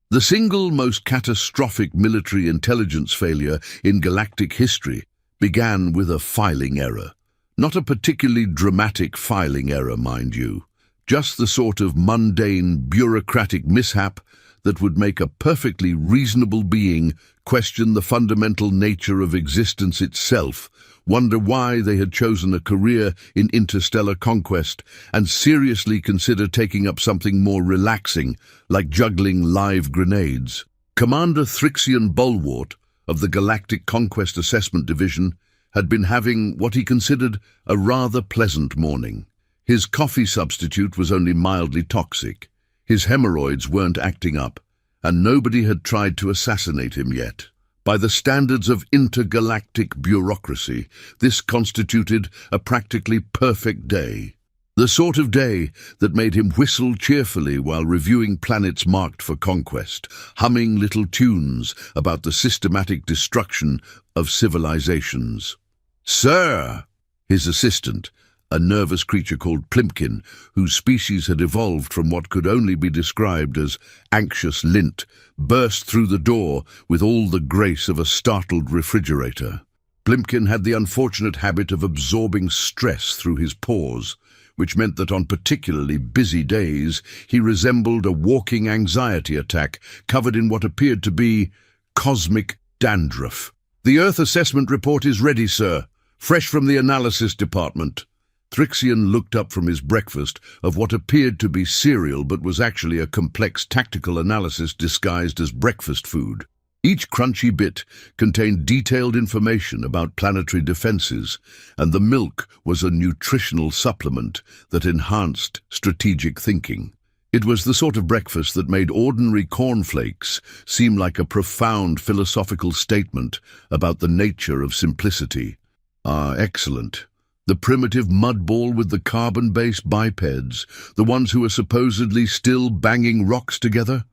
The single most catastrophic military intelligence failure in galactic history began with a filing error. Not a particularly dramatic filing error, mind you. Just the sort of mundane, bureaucratic mishap that would make a perfectly reasonable being question the fundamental nature of existence itself, wonder why they had chosen a career in interstellar conquest, and seriously consider taking up something more relaxing, like juggling live grenades. Commander Thrixian Bulwart of the Galactic Conquest Assessment Division had been having what he considered a rather pleasant morning. His coffee substitute was only mildly toxic, his hemorrhoids weren't acting up, and nobody had tried to assassinate him yet. By the standards of intergalactic bureaucracy, this constituted a practically perfect day. The sort of day that made him whistle cheerfully while reviewing planets marked for conquest, humming little tunes about the systematic destruction of civilizations. "Sir!" His assistant, a nervous creature called Plimpkin, whose species had evolved from what could only be described as anxious lint, burst through the door with all the grace of a startled refrigerator. Plimpkin had the unfortunate habit of absorbing stress through his pores, which meant that on particularly busy days he resembled a walking anxiety attack covered in what appeared to be cosmic dandruff. "The Earth assessment report is ready, sir. Fresh from the analysis department." Thrixian looked up from his breakfast of what appeared to be cereal but was actually a complex tactical analysis disguised as breakfast food. Each crunchy bit contained detailed information about planetary defenses, and the milk was a nutritional supplement that enhanced strategic thinking. It was the sort of breakfast that made ordinary cornflakes seem like a profound philosophical statement about the nature of simplicity. "Ah, excellent. The primitive mudball with the carbon-based bipeds, the ones who are supposedly still banging rocks together?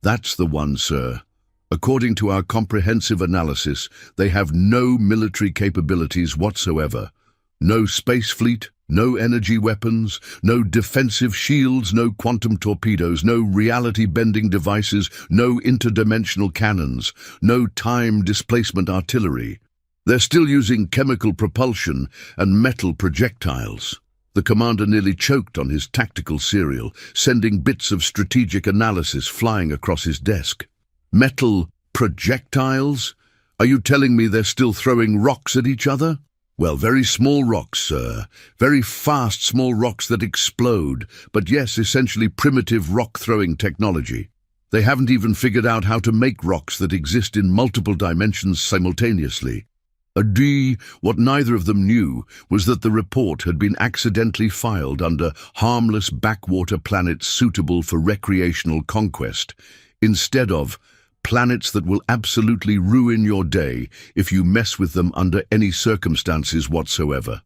That's the one, sir. According to our comprehensive analysis, they have no military capabilities whatsoever. No space fleet, no energy weapons, no defensive shields, no quantum torpedoes, no reality-bending devices, no interdimensional cannons, no time displacement artillery. They're still using chemical propulsion and metal projectiles." The commander nearly choked on his tactical cereal, sending bits of strategic analysis flying across his desk. "Metal projectiles? Are you telling me they're still throwing rocks at each other?" "Well, very small rocks, sir. Very fast small rocks that explode. But yes, essentially primitive rock-throwing technology. They haven't even figured out how to make rocks that exist in multiple dimensions simultaneously." What neither of them knew was that the report had been accidentally filed under harmless backwater planets suitable for recreational conquest, instead of planets that will absolutely ruin your day if you mess with them under any circumstances whatsoever.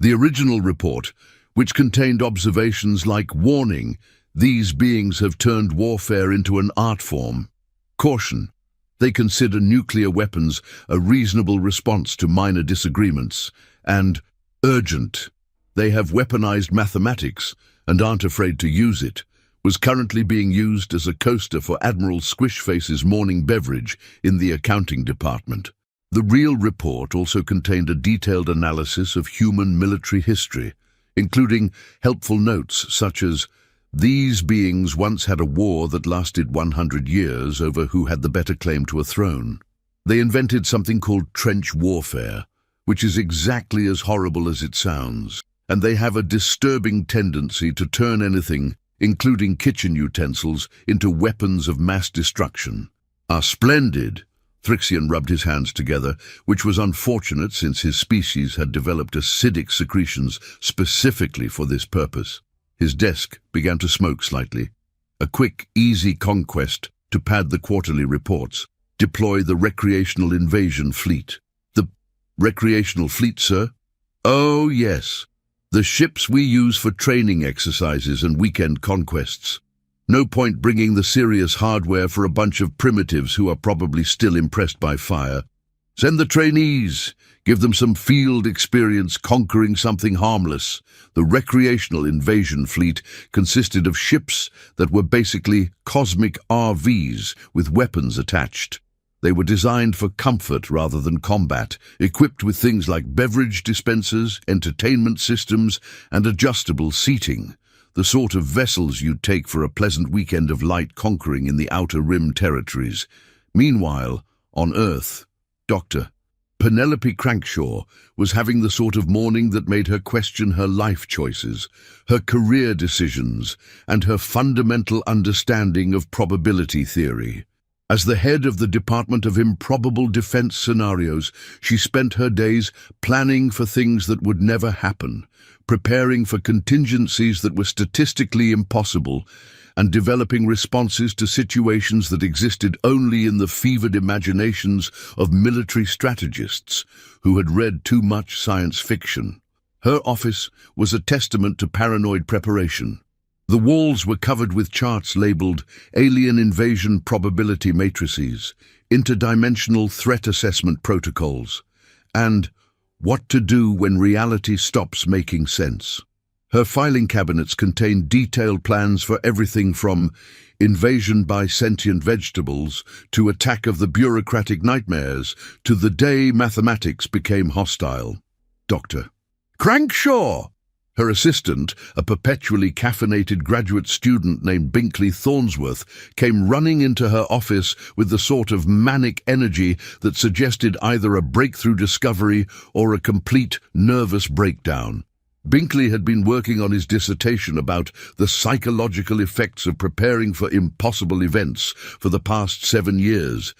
The original report, which contained observations like, "Warning, these beings have turned warfare into an art form. Caution, they consider nuclear weapons a reasonable response to minor disagreements," and "Urgent, they have weaponized mathematics and aren't afraid to use it," was currently being used as a coaster for Admiral Squishface's morning beverage in the accounting department. The real report also contained a detailed analysis of human military history, including helpful notes such as, "These beings once had a war that lasted 100 years over who had the better claim to a throne. They invented something called trench warfare, which is exactly as horrible as it sounds, and they have a disturbing tendency to turn anything, including kitchen utensils, into weapons of mass destruction." "Ah, splendid." Thrixian rubbed his hands together, which was unfortunate since his species had developed acidic secretions specifically for this purpose. His desk began to smoke slightly. A quick, easy conquest to pad the quarterly reports. Deploy the recreational invasion fleet. "The recreational fleet, sir?" "Oh, yes. The ships we use for training exercises and weekend conquests. No point bringing the serious hardware for a bunch of primitives who are probably still impressed by fire." Send the trainees. Give them some field experience conquering something harmless. The recreational invasion fleet consisted of ships that were basically cosmic RVs with weapons attached. They were designed for comfort rather than combat, equipped with things like beverage dispensers, entertainment systems, and adjustable seating. The sort of vessels you'd take for a pleasant weekend of light conquering in the Outer Rim territories. Meanwhile, on Earth, Dr. Penelope Crankshaw was having the sort of morning that made her question her life choices, her career decisions, and her fundamental understanding of probability theory. As the head of the Department of Improbable Defense Scenarios, she spent her days planning for things that would never happen, preparing for contingencies that were statistically impossible, and developing responses to situations that existed only in the fevered imaginations of military strategists who had read too much science fiction. Her office was a testament to paranoid preparation. The walls were covered with charts labeled alien invasion probability matrices, interdimensional threat assessment protocols, and what to do when reality stops making sense. Her filing cabinets contained detailed plans for everything from invasion by sentient vegetables to attack of the bureaucratic nightmares to the day mathematics became hostile. Dr. Crankshaw! Her assistant, a perpetually caffeinated graduate student named Binkley Thornsworth, came running into her office with the sort of manic energy that suggested either a breakthrough discovery or a complete nervous breakdown. Binkley had been working on his dissertation about the psychological effects of preparing for impossible events for the past 7 years,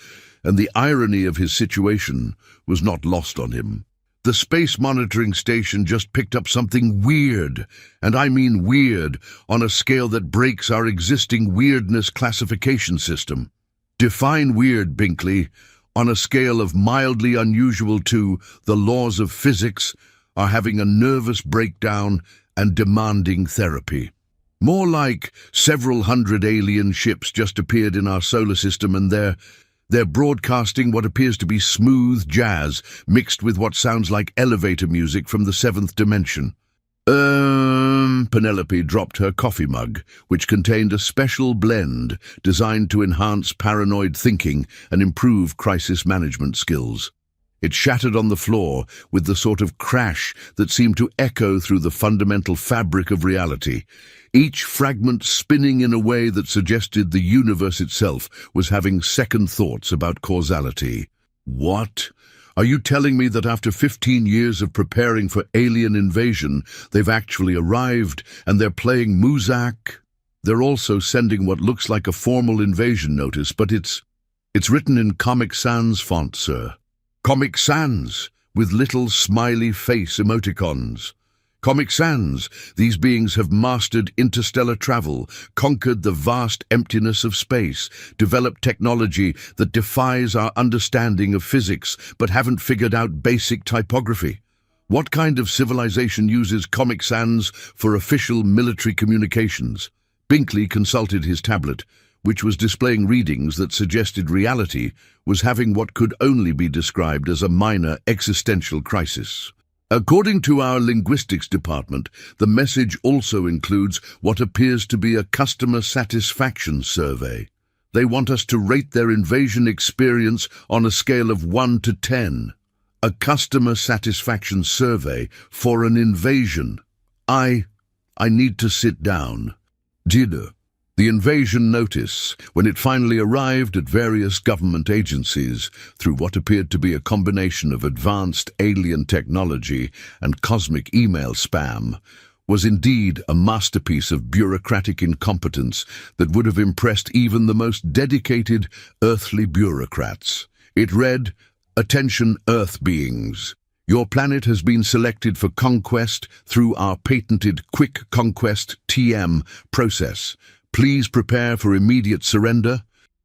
and the irony of his situation was not lost on him. The space monitoring station just picked up something weird, and I mean weird, on a scale that breaks our existing weirdness classification system. Define weird, Binkley, on a scale of mildly unusual to the laws of physics, are having a nervous breakdown and demanding therapy. More like several hundred alien ships just appeared in our solar system and they're broadcasting what appears to be smooth jazz mixed with what sounds like elevator music from the 7th dimension. Penelope dropped her coffee mug, which contained a special blend designed to enhance paranoid thinking and improve crisis management skills. It shattered on the floor with the sort of crash that seemed to echo through the fundamental fabric of reality, each fragment spinning in a way that suggested the universe itself was having second thoughts about causality. What? Are you telling me that after 15 years of preparing for alien invasion, they've actually arrived and they're playing Muzak? They're also sending what looks like a formal invasion notice, but it's written in Comic Sans font, sir. Comic Sans, with little smiley face emoticons. Comic Sans, these beings have mastered interstellar travel, conquered the vast emptiness of space, developed technology that defies our understanding of physics, but haven't figured out basic typography. What kind of civilization uses Comic Sans for official military communications? Binkley consulted his tablet, which was displaying readings that suggested reality was having what could only be described as a minor existential crisis. According to our linguistics department, the message also includes what appears to be a customer satisfaction survey. They want us to rate their invasion experience on a scale of 1 to 10. A customer satisfaction survey for an invasion. I need to sit down. Dinner. The invasion notice, when it finally arrived at various government agencies through what appeared to be a combination of advanced alien technology and cosmic email spam, was indeed a masterpiece of bureaucratic incompetence that would have impressed even the most dedicated earthly bureaucrats. It read, "Attention Earth beings. Your planet has been selected for conquest through our patented Quick Conquest TM process. Please prepare for immediate surrender.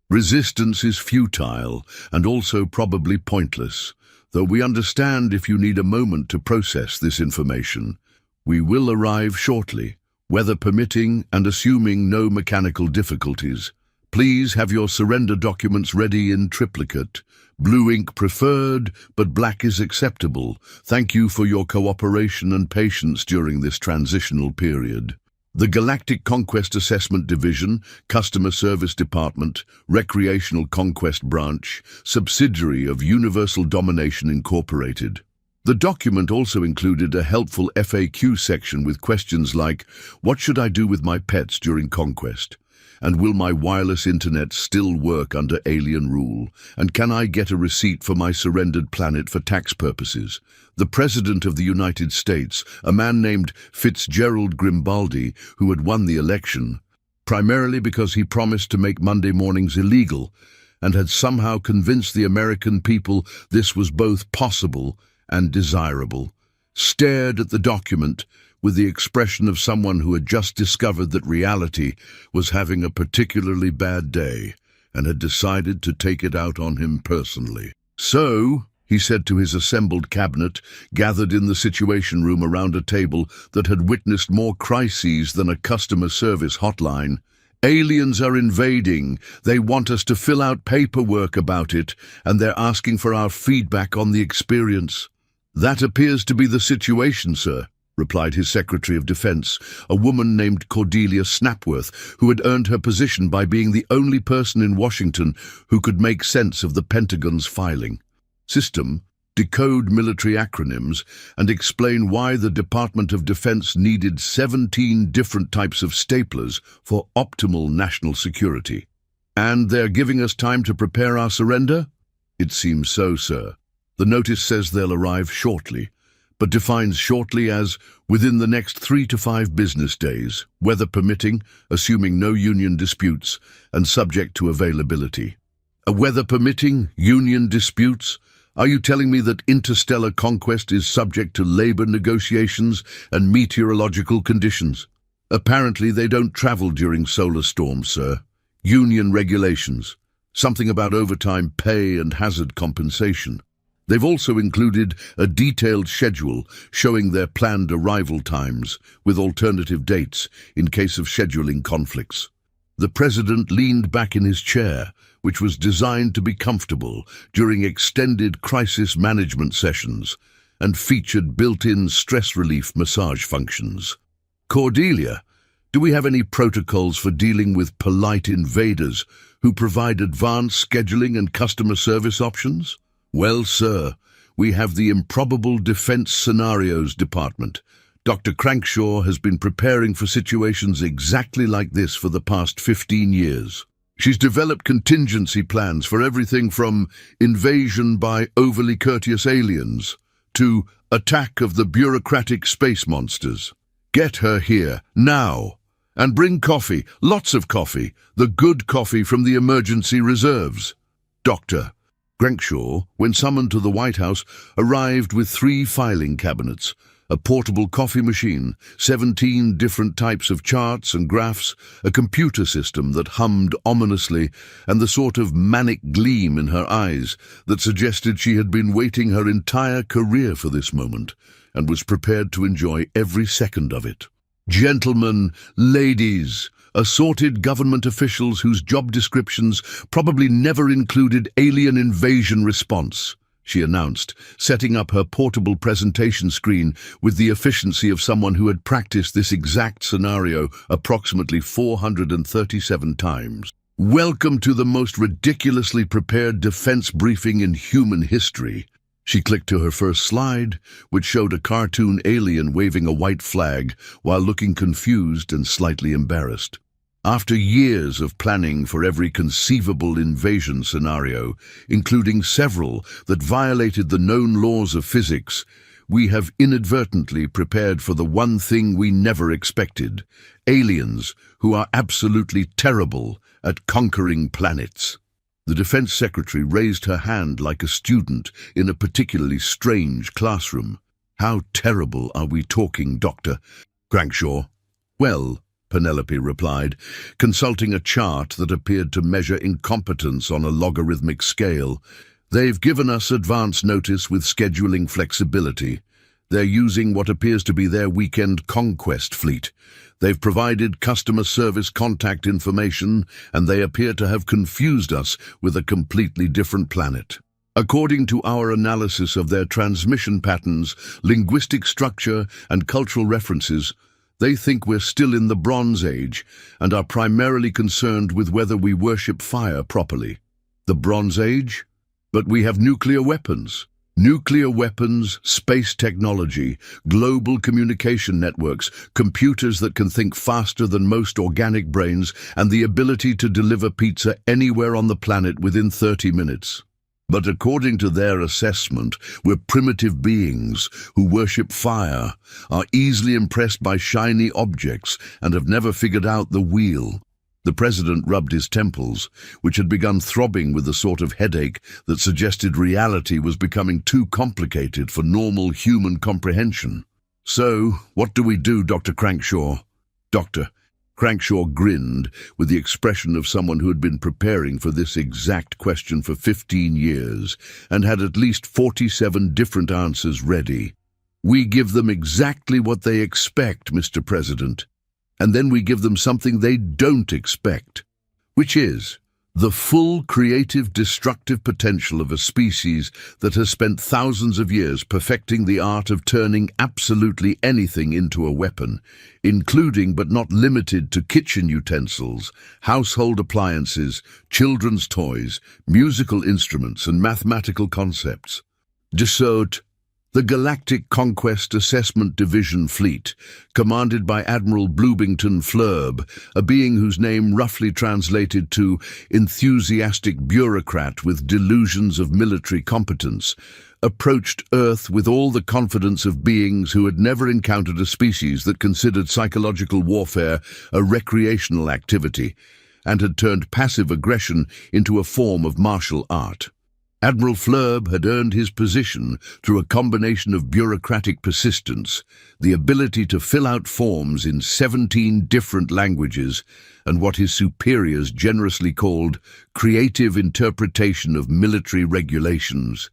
Resistance is futile and also probably pointless, though we understand if you need a moment to process this information. We will arrive shortly, weather permitting and assuming no mechanical difficulties. Please have your surrender documents ready in triplicate. Blue ink preferred, but black is acceptable. Thank you for your cooperation and patience during this transitional period. The Galactic Conquest Assessment Division, Customer Service Department, Recreational Conquest Branch, subsidiary of Universal Domination Incorporated. The document also included a helpful FAQ section with questions like, what should I do with my pets during conquest? And will my wireless internet still work under alien rule? And can I get a receipt for my surrendered planet for tax purposes? The President of the United States, a man named Fitzgerald Grimbaldi, who had won the election, primarily because he promised to make Monday mornings illegal, and had somehow convinced the American people this was both possible and desirable, stared at the document with the expression of someone who had just discovered that reality was having a particularly bad day and had decided to take it out on him personally. So, he said to his assembled cabinet, gathered in the situation room around a table that had witnessed more crises than a customer service hotline, aliens are invading. They want us to fill out paperwork about it, and they're asking for our feedback on the experience. That appears to be the situation, sir, replied his Secretary of Defense, a woman named Cordelia Snapworth, who had earned her position by being the only person in Washington who could make sense of the Pentagon's filing system, decode military acronyms, and explain why the Department of Defense needed 17 different types of staplers for optimal national security. And they're giving us time to prepare our surrender? It seems so, sir. The notice says they'll arrive shortly, but defines shortly as within the next 3 to 5 business days, weather permitting, assuming no union disputes, and subject to availability. A weather permitting, union disputes? Are you telling me that interstellar conquest is subject to labor negotiations and meteorological conditions? Apparently they don't travel during solar storms, sir. Union regulations. Something about overtime pay and hazard compensation. They've also included a detailed schedule showing their planned arrival times, with alternative dates in case of scheduling conflicts. The President leaned back in his chair, which was designed to be comfortable during extended crisis management sessions and featured built-in stress relief massage functions. Cordelia, do we have any protocols for dealing with polite invaders who provide advanced scheduling and customer service options? Well, sir, we have the Improbable Defense Scenarios Department. Dr. Crankshaw has been preparing for situations exactly like this for the past 15 years. She's developed contingency plans for everything from invasion by overly courteous aliens to attack of the bureaucratic space monsters. Get her here, now. And bring coffee, lots of coffee, the good coffee from the emergency reserves. Dr. Crankshaw, when summoned to the White House, arrived with 3 filing cabinets, a portable coffee machine, 17 different types of charts and graphs, a computer system that hummed ominously, and the sort of manic gleam in her eyes that suggested she had been waiting her entire career for this moment and was prepared to enjoy every second of it. Gentlemen, ladies, assorted government officials whose job descriptions probably never included alien invasion response, she announced, setting up her portable presentation screen with the efficiency of someone who had practiced this exact scenario approximately 437 times. Welcome to the most ridiculously prepared defense briefing in human history. She clicked to her first slide, which showed a cartoon alien waving a white flag while looking confused and slightly embarrassed. After years of planning for every conceivable invasion scenario, including several that violated the known laws of physics, we have inadvertently prepared for the one thing we never expected: aliens who are absolutely terrible at conquering planets. The Defense Secretary raised her hand like a student in a particularly strange classroom. How terrible are we talking, Dr. Crankshaw? Well, Penelope replied, consulting a chart that appeared to measure incompetence on a logarithmic scale. They've given us advance notice with scheduling flexibility. They're using what appears to be their weekend conquest fleet. They've provided customer service contact information, and they appear to have confused us with a completely different planet. According to our analysis of their transmission patterns, linguistic structure, and cultural references, they think we're still in the Bronze Age and are primarily concerned with whether we worship fire properly. The Bronze Age? But we have nuclear weapons. Nuclear weapons, space technology, global communication networks, computers that can think faster than most organic brains, and the ability to deliver pizza anywhere on the planet within 30 minutes. But according to their assessment, we're primitive beings who worship fire, are easily impressed by shiny objects, and have never figured out the wheel. The president rubbed his temples, which had begun throbbing with the sort of headache that suggested reality was becoming too complicated for normal human comprehension. "So, what do we do, Dr. Crankshaw?" "Doctor." Crankshaw grinned with the expression of someone who had been preparing for this exact question for 15 years and had at least 47 different answers ready. "We give them exactly what they expect, Mr. President. And then we give them something they don't expect, which is the full creative, destructive potential of a species that has spent thousands of years perfecting the art of turning absolutely anything into a weapon, including but not limited to kitchen utensils, household appliances, children's toys, musical instruments, and mathematical concepts. Dassault, the Galactic Conquest Assessment Division Fleet, commanded by Admiral Bloomington Flurb, a being whose name roughly translated to enthusiastic bureaucrat with delusions of military competence, approached Earth with all the confidence of beings who had never encountered a species that considered psychological warfare a recreational activity and had turned passive aggression into a form of martial art. Admiral Flurb had earned his position through a combination of bureaucratic persistence, the ability to fill out forms in 17 different languages, and what his superiors generously called creative interpretation of military regulations.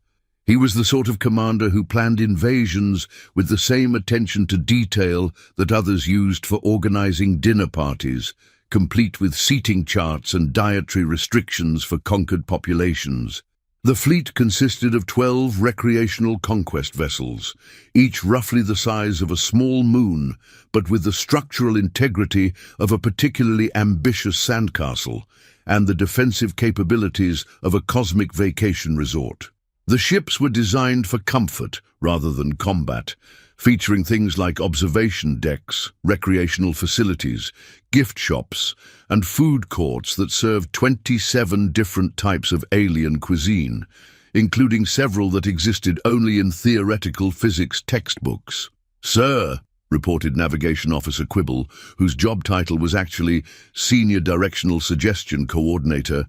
He was the sort of commander who planned invasions with the same attention to detail that others used for organizing dinner parties, complete with seating charts and dietary restrictions for conquered populations. The fleet consisted of 12 recreational conquest vessels, each roughly the size of a small moon, but with the structural integrity of a particularly ambitious sandcastle and the defensive capabilities of a cosmic vacation resort. The ships were designed for comfort rather than combat, featuring things like observation decks, recreational facilities, gift shops, and food courts that served 27 different types of alien cuisine, including several that existed only in theoretical physics textbooks. "Sir," reported Navigation Officer Quibble, whose job title was actually Senior Directional Suggestion Coordinator,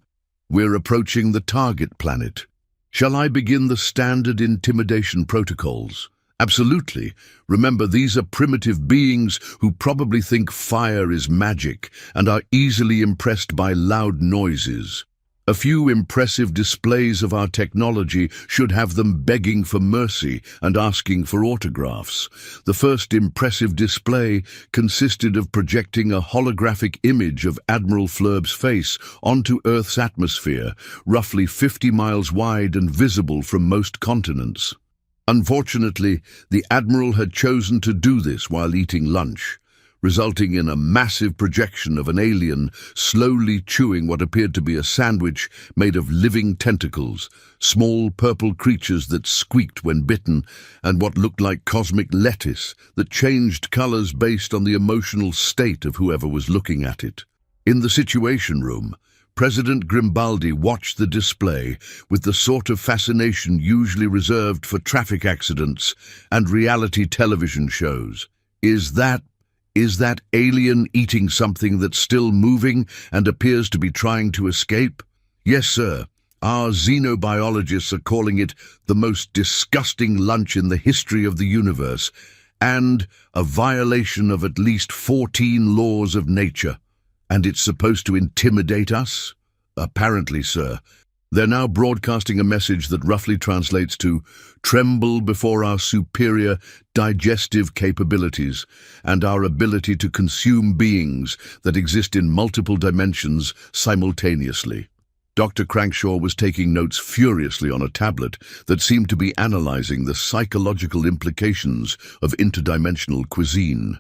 "we're approaching the target planet. Shall I begin the standard intimidation protocols?" "Absolutely. Remember, these are primitive beings who probably think fire is magic and are easily impressed by loud noises. A few impressive displays of our technology should have them begging for mercy and asking for autographs. The first impressive display consisted of projecting a holographic image of Admiral Flurb's face onto Earth's atmosphere, roughly 50 miles wide and visible from most continents. Unfortunately, the Admiral had chosen to do this while eating lunch, resulting in a massive projection of an alien slowly chewing what appeared to be a sandwich made of living tentacles, small purple creatures that squeaked when bitten, and what looked like cosmic lettuce that changed colors based on the emotional state of whoever was looking at it. In the Situation Room, President Grimbaldi watched the display with the sort of fascination usually reserved for traffic accidents and reality television shows. Is that alien eating something that's still moving and appears to be trying to escape? Yes, sir. Our xenobiologists are calling it the most disgusting lunch in the history of the universe and a violation of at least 14 laws of nature. And it's supposed to intimidate us? Apparently, sir. They're now broadcasting a message that roughly translates to tremble before our superior digestive capabilities and our ability to consume beings that exist in multiple dimensions simultaneously. Dr. Crankshaw was taking notes furiously on a tablet that seemed to be analyzing the psychological implications of interdimensional cuisine.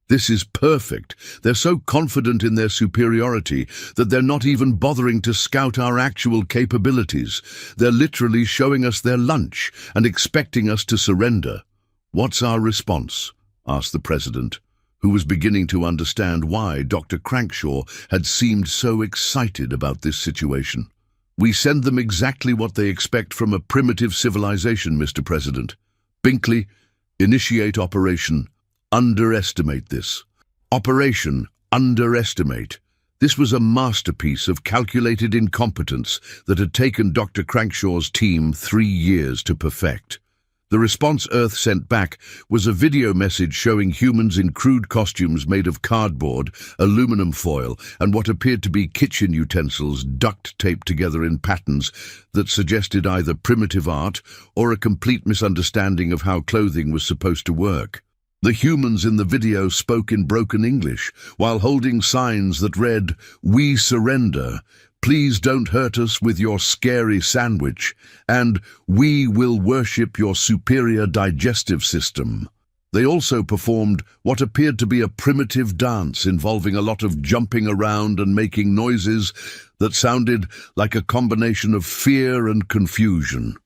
This is perfect. They're so confident in their superiority that they're not even bothering to scout our actual capabilities. They're literally showing us their lunch and expecting us to surrender. "What's our response?" asked the president, who was beginning to understand why Dr. Crankshaw had seemed so excited about this situation. "We send them exactly what they expect from a primitive civilization, Mr. President. Binkley, initiate Operation Underestimate this." Operation Underestimate. This was a masterpiece of calculated incompetence that had taken Dr. Crankshaw's team 3 years to perfect. The response Earth sent back was a video message showing humans in crude costumes made of cardboard, aluminum foil, and what appeared to be kitchen utensils duct taped together in patterns that suggested either primitive art or a complete misunderstanding of how clothing was supposed to work. The humans in the video spoke in broken English, while holding signs that read, "We surrender," "Please don't hurt us with your scary sandwich," and "We will worship your superior digestive system." They also performed what appeared to be a primitive dance involving a lot of jumping around and making noises that sounded like a combination of fear and confusion.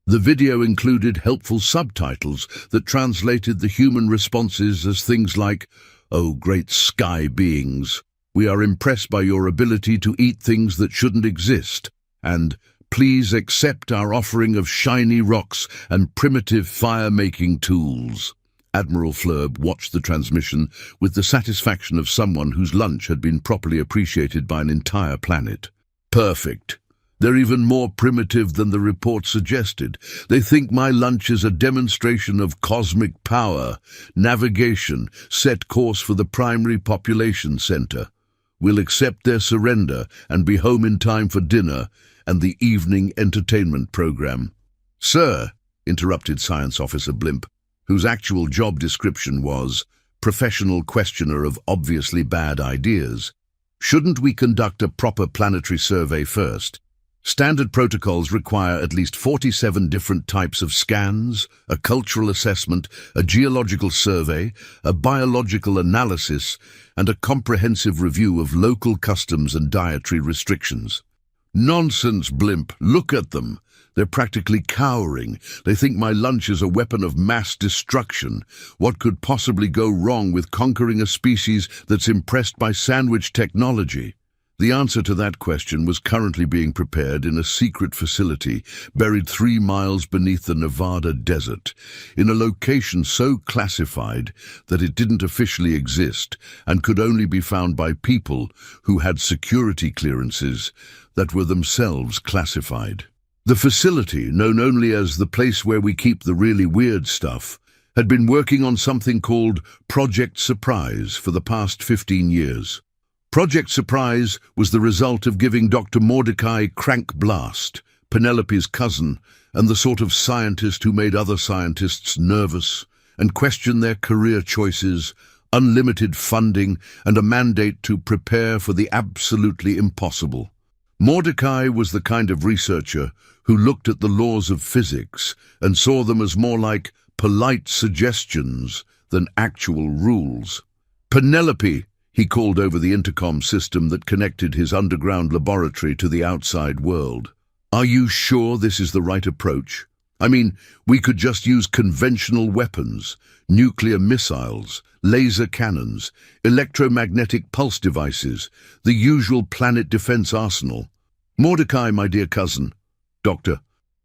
The video included helpful subtitles that translated the human responses as things like, "Oh, great sky beings, we are impressed by your ability to eat things that shouldn't exist," and "Please accept our offering of shiny rocks and primitive fire-making tools." Admiral Flurb watched the transmission with the satisfaction of someone whose lunch had been properly appreciated by an entire planet. Perfect. They're even more primitive than the report suggested. They think my lunch is a demonstration of cosmic power, navigation, set course for the primary population center. We'll accept their surrender and be home in time for dinner and the evening entertainment program. "Sir," interrupted Science Officer Blimp, whose actual job description was professional questioner of obviously bad ideas, "shouldn't we conduct a proper planetary survey first? Standard protocols require at least 47 different types of scans, a cultural assessment, a geological survey, a biological analysis, and a comprehensive review of local customs and dietary restrictions." "Nonsense, Blimp. Look at them. They're practically cowering. They think my lunch is a weapon of mass destruction. What could possibly go wrong with conquering a species that's impressed by sandwich technology?" The answer to that question was currently being prepared in a secret facility buried 3 miles beneath the Nevada desert, in a location so classified that it didn't officially exist and could only be found by people who had security clearances that were themselves classified. The facility, known only as the place where we keep the really weird stuff, had been working on something called Project Surprise for the past 15 years. Project Surprise was the result of giving Dr. Mordecai Crank Blast, Penelope's cousin, and the sort of scientist who made other scientists nervous and question their career choices, unlimited funding, and a mandate to prepare for the absolutely impossible. Mordecai was the kind of researcher who looked at the laws of physics and saw them as more like polite suggestions than actual rules. "Penelope," he called over the intercom system that connected his underground laboratory to the outside world. "Are you sure this is the right approach? I mean, we could just use conventional weapons, nuclear missiles, laser cannons, electromagnetic pulse devices, the usual planet defense arsenal." "Mordecai, my dear cousin." "Doctor."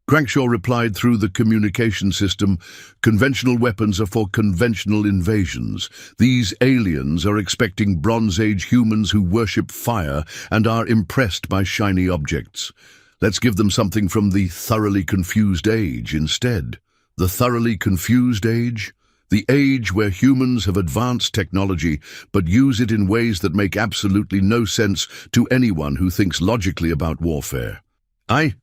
Crankshaw replied through the communication system, "Conventional weapons are for conventional invasions. These aliens are expecting Bronze Age humans who worship fire and are impressed by shiny objects. Let's give them something from the thoroughly confused age instead." The thoroughly confused age? The age where humans have advanced technology but use it in ways that make absolutely no sense to anyone who thinks logically about warfare. "Aye,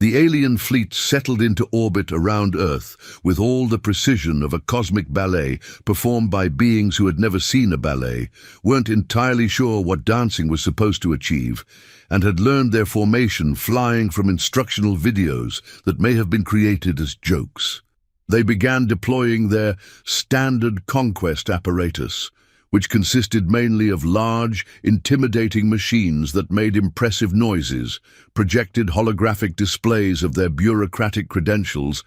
The alien fleet settled into orbit around Earth with all the precision of a cosmic ballet performed by beings who had never seen a ballet, weren't entirely sure what dancing was supposed to achieve, and had learned their formation flying from instructional videos that may have been created as jokes. They began deploying their standard conquest apparatus, which consisted mainly of large, intimidating machines that made impressive noises, projected holographic displays of their bureaucratic credentials,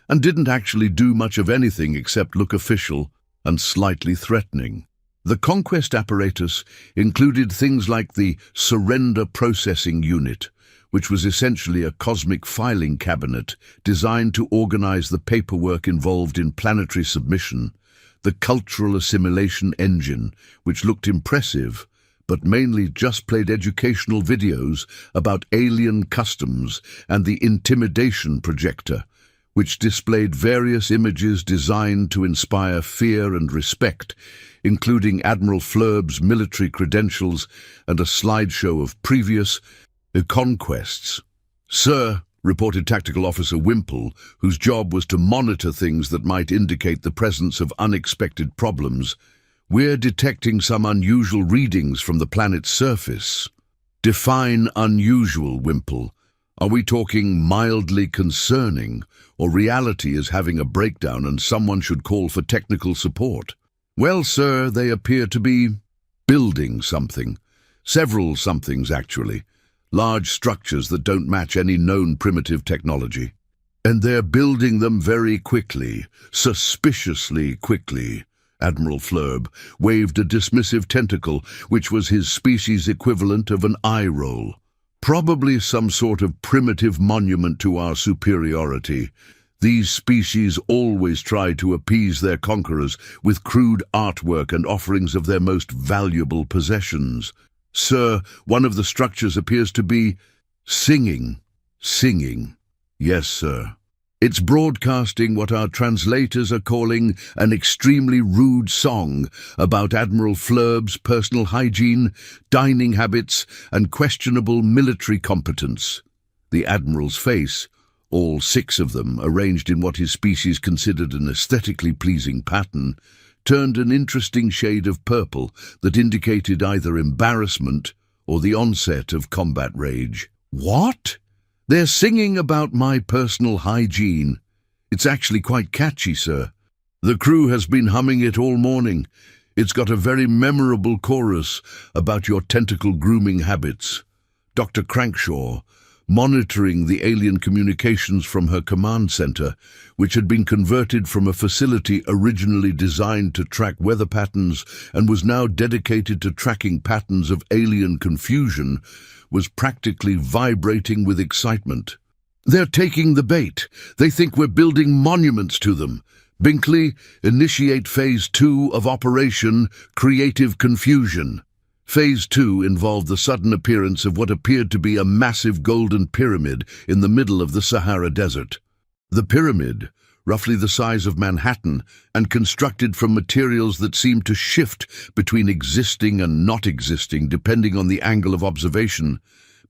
and didn't actually do much of anything except look official and slightly threatening. The conquest apparatus included things like the Surrender Processing Unit, which was essentially a cosmic filing cabinet designed to organize the paperwork involved in planetary submission, the Cultural Assimilation Engine, which looked impressive, but mainly just played educational videos about alien customs, and the Intimidation Projector, which displayed various images designed to inspire fear and respect, including Admiral Flurb's military credentials and a slideshow of previous conquests. "Sir," reported Tactical Officer Wimple, whose job was to monitor things that might indicate the presence of unexpected problems, "we're detecting some unusual readings from the planet's surface." "Define unusual, Wimple. Are we talking mildly concerning, or reality is having a breakdown and someone should call for technical support?" "Well, sir, they appear to be building something. Several somethings, actually. Large structures that don't match any known primitive technology. And they're building them very quickly, suspiciously quickly." Admiral Flurb waved a dismissive tentacle, which was his species' equivalent of an eye roll. "Probably some sort of primitive monument to our superiority. These species always try to appease their conquerors with crude artwork and offerings of their most valuable possessions. Sir, one of the structures appears to be singing." "Singing?" "Yes, sir. It's broadcasting what our translators are calling an extremely rude song about Admiral Flurb's personal hygiene, dining habits, and questionable military competence." The Admiral's face, all 6 of them arranged in what his species considered an aesthetically pleasing pattern, turned an interesting shade of purple that indicated either embarrassment or the onset of combat rage. "What? They're singing about my personal hygiene. It's actually quite catchy, sir. The crew has been humming it all morning. It's got a very memorable chorus about your tentacle grooming habits." Dr. Crankshaw, monitoring the alien communications from her command center, which had been converted from a facility originally designed to track weather patterns and was now dedicated to tracking patterns of alien confusion, was practically vibrating with excitement. "They're taking the bait. They think we're building monuments to them. Binkley, initiate Phase 2 of Operation Creative Confusion." Phase 2 involved the sudden appearance of what appeared to be a massive golden pyramid in the middle of the Sahara Desert. The pyramid, roughly the size of Manhattan and constructed from materials that seemed to shift between existing and not existing depending on the angle of observation,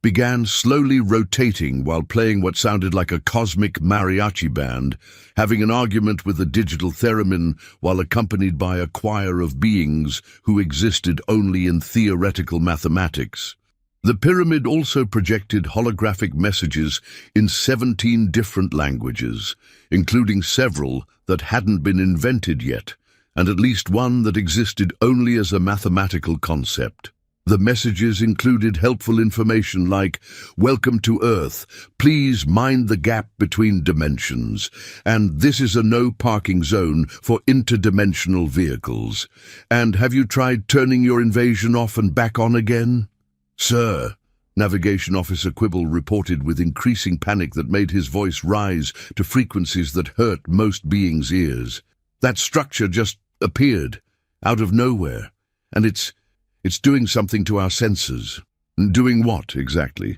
began slowly rotating while playing what sounded like a cosmic mariachi band, having an argument with a digital theremin while accompanied by a choir of beings who existed only in theoretical mathematics. The pyramid also projected holographic messages in 17 different languages, including several that hadn't been invented yet, and at least one that existed only as a mathematical concept. The messages included helpful information like, "Welcome to Earth, please mind the gap between dimensions," and "This is a no parking zone for interdimensional vehicles," and "Have you tried turning your invasion off and back on again?" "Sir," Navigation Officer Quibble reported with increasing panic that made his voice rise to frequencies that hurt most beings' ears. "That structure just appeared, out of nowhere, and it's doing something to our sensors." "Doing what, exactly?"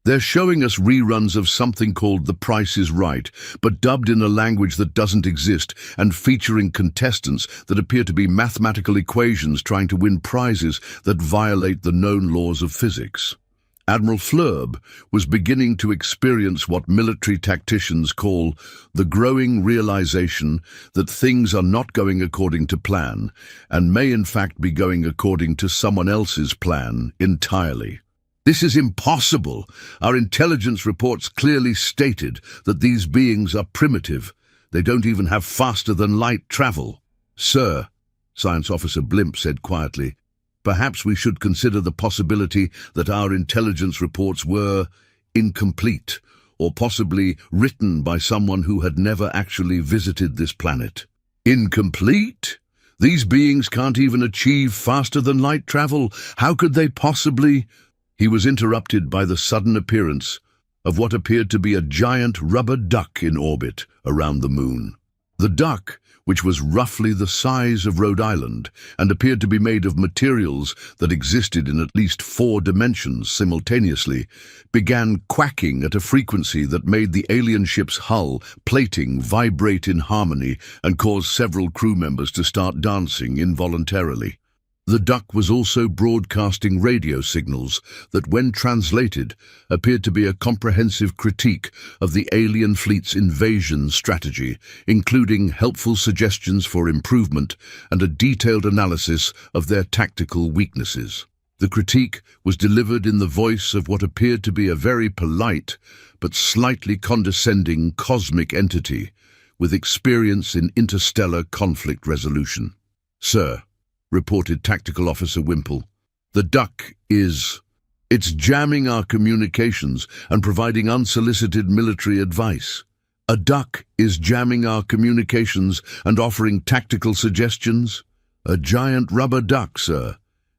"They're showing us reruns of something called The Price is Right, but dubbed in a language that doesn't exist and featuring contestants that appear to be mathematical equations trying to win prizes that violate the known laws of physics." Admiral Flurb was beginning to experience what military tacticians call the growing realization that things are not going according to plan and may in fact be going according to someone else's plan entirely. This is impossible. Our intelligence reports clearly stated that these beings are primitive. They don't even have faster-than-light travel. Sir, Science Officer Blimp said quietly, perhaps we should consider the possibility that our intelligence reports were incomplete, or possibly written by someone who had never actually visited this planet. Incomplete? These beings can't even achieve faster-than-light travel. How could they possibly... He was interrupted by the sudden appearance of what appeared to be a giant rubber duck in orbit around the moon. The duck, which was roughly the size of Rhode Island and appeared to be made of materials that existed in at least 4 dimensions simultaneously, began quacking at a frequency that made the alien ship's hull plating vibrate in harmony and caused several crew members to start dancing involuntarily. The duck was also broadcasting radio signals that, when translated, appeared to be a comprehensive critique of the alien fleet's invasion strategy, including helpful suggestions for improvement and a detailed analysis of their tactical weaknesses. The critique was delivered in the voice of what appeared to be a very polite but slightly condescending cosmic entity with experience in interstellar conflict resolution. "Sir," reported Tactical Officer Wimple, "the duck it's jamming our communications and providing unsolicited military advice. A duck is jamming our communications and offering tactical suggestions? A giant rubber duck, sir,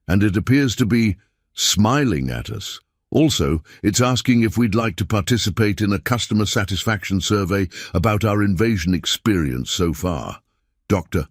and it appears to be smiling at us. Also, it's asking if we'd like to participate in a customer satisfaction survey about our invasion experience so far." Dr.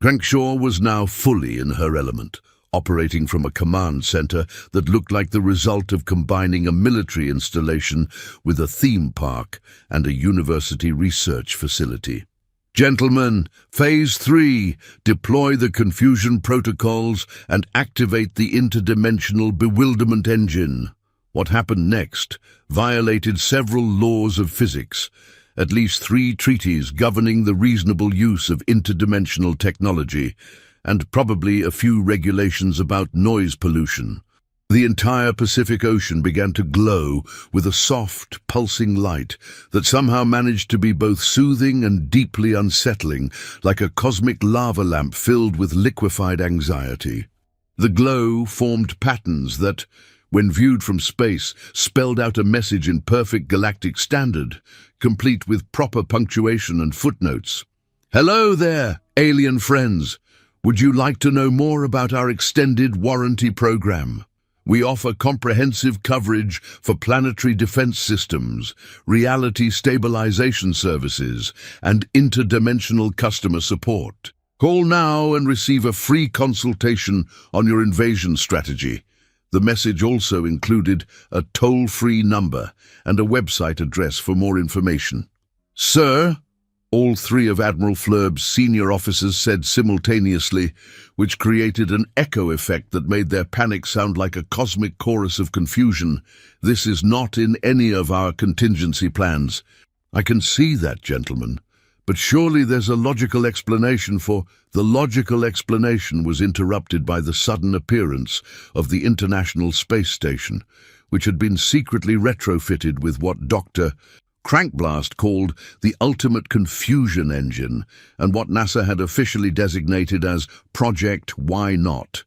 Crankshaw was now fully in her element, operating from a command center that looked like the result of combining a military installation with a theme park and a university research facility. "Gentlemen, Phase 3, deploy the confusion protocols and activate the interdimensional bewilderment engine." What happened next violated several laws of physics, at least 3 treaties governing the reasonable use of interdimensional technology, and probably a few regulations about noise pollution. The entire Pacific Ocean began to glow with a soft, pulsing light that somehow managed to be both soothing and deeply unsettling, like a cosmic lava lamp filled with liquefied anxiety. The glow formed patterns that, when viewed from space, spelled out a message in perfect galactic standard, complete with proper punctuation and footnotes. "Hello there, alien friends. Would you like to know more about our extended warranty program? We offer comprehensive coverage for planetary defense systems, reality stabilization services, and interdimensional customer support. Call now and receive a free consultation on your invasion strategy." The message also included a toll-free number and a website address for more information. "Sir," all 3 of Admiral Flurb's senior officers said simultaneously, which created an echo effect that made their panic sound like a cosmic chorus of confusion. "This is not in any of our contingency plans." "I can see that, gentlemen. But surely there's a logical explanation for..." The logical explanation was interrupted by the sudden appearance of the International Space Station, which had been secretly retrofitted with what Dr. Crankblast called the ultimate confusion engine, and what NASA had officially designated as Project Why Not.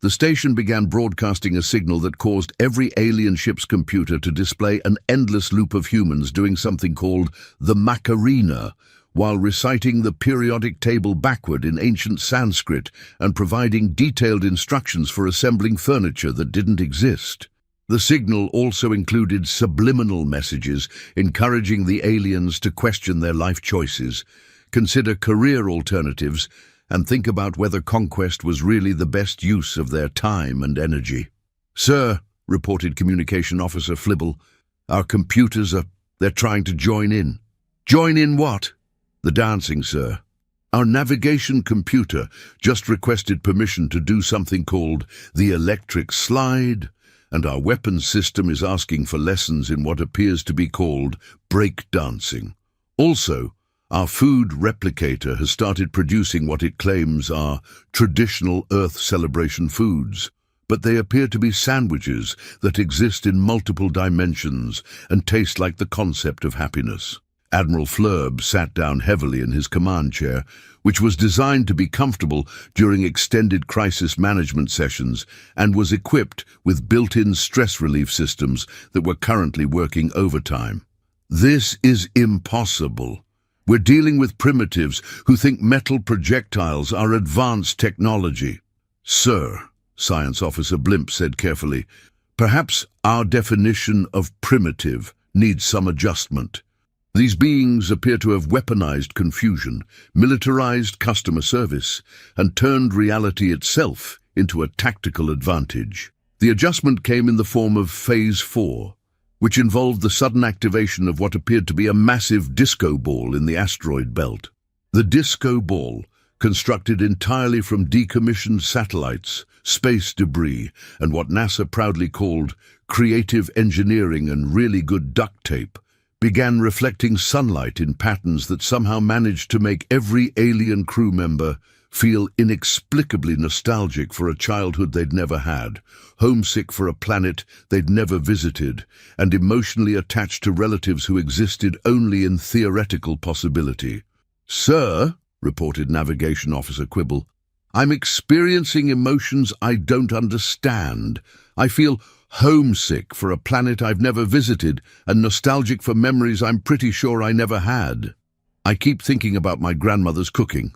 The station began broadcasting a signal that caused every alien ship's computer to display an endless loop of humans doing something called the Macarena, while reciting the periodic table backward in ancient Sanskrit and providing detailed instructions for assembling furniture that didn't exist. The signal also included subliminal messages encouraging the aliens to question their life choices, consider career alternatives, and think about whether conquest was really the best use of their time and energy. "Sir," reported Communication Officer Flibble, "our computers they're trying to join in." "Join in what?" "The dancing, sir. Our navigation computer just requested permission to do something called the electric slide, and our weapons system is asking for lessons in what appears to be called breakdancing. Also, our food replicator has started producing what it claims are traditional Earth celebration foods, but they appear to be sandwiches that exist in multiple dimensions and taste like the concept of happiness. Admiral Flurb sat down heavily in his command chair, which was designed to be comfortable during extended crisis management sessions and was equipped with built-in stress relief systems that were currently working overtime. This is impossible. We're dealing with primitives who think metal projectiles are advanced technology. Sir, Science Officer Blimp said carefully, perhaps our definition of primitive needs some adjustment. These beings appear to have weaponized confusion, militarized customer service, and turned reality itself into a tactical advantage. The adjustment came in the form of Phase 4, which involved the sudden activation of what appeared to be a massive disco ball in the asteroid belt. The disco ball, constructed entirely from decommissioned satellites, space debris, and what NASA proudly called creative engineering and really good duct tape, began reflecting sunlight in patterns that somehow managed to make every alien crew member feel inexplicably nostalgic for a childhood they'd never had, homesick for a planet they'd never visited, and emotionally attached to relatives who existed only in theoretical possibility. "Sir," reported Navigation Officer Quibble, "I'm experiencing emotions I don't understand. I feel homesick for a planet I've never visited and nostalgic for memories I'm pretty sure I never had. I keep thinking about my grandmother's cooking,"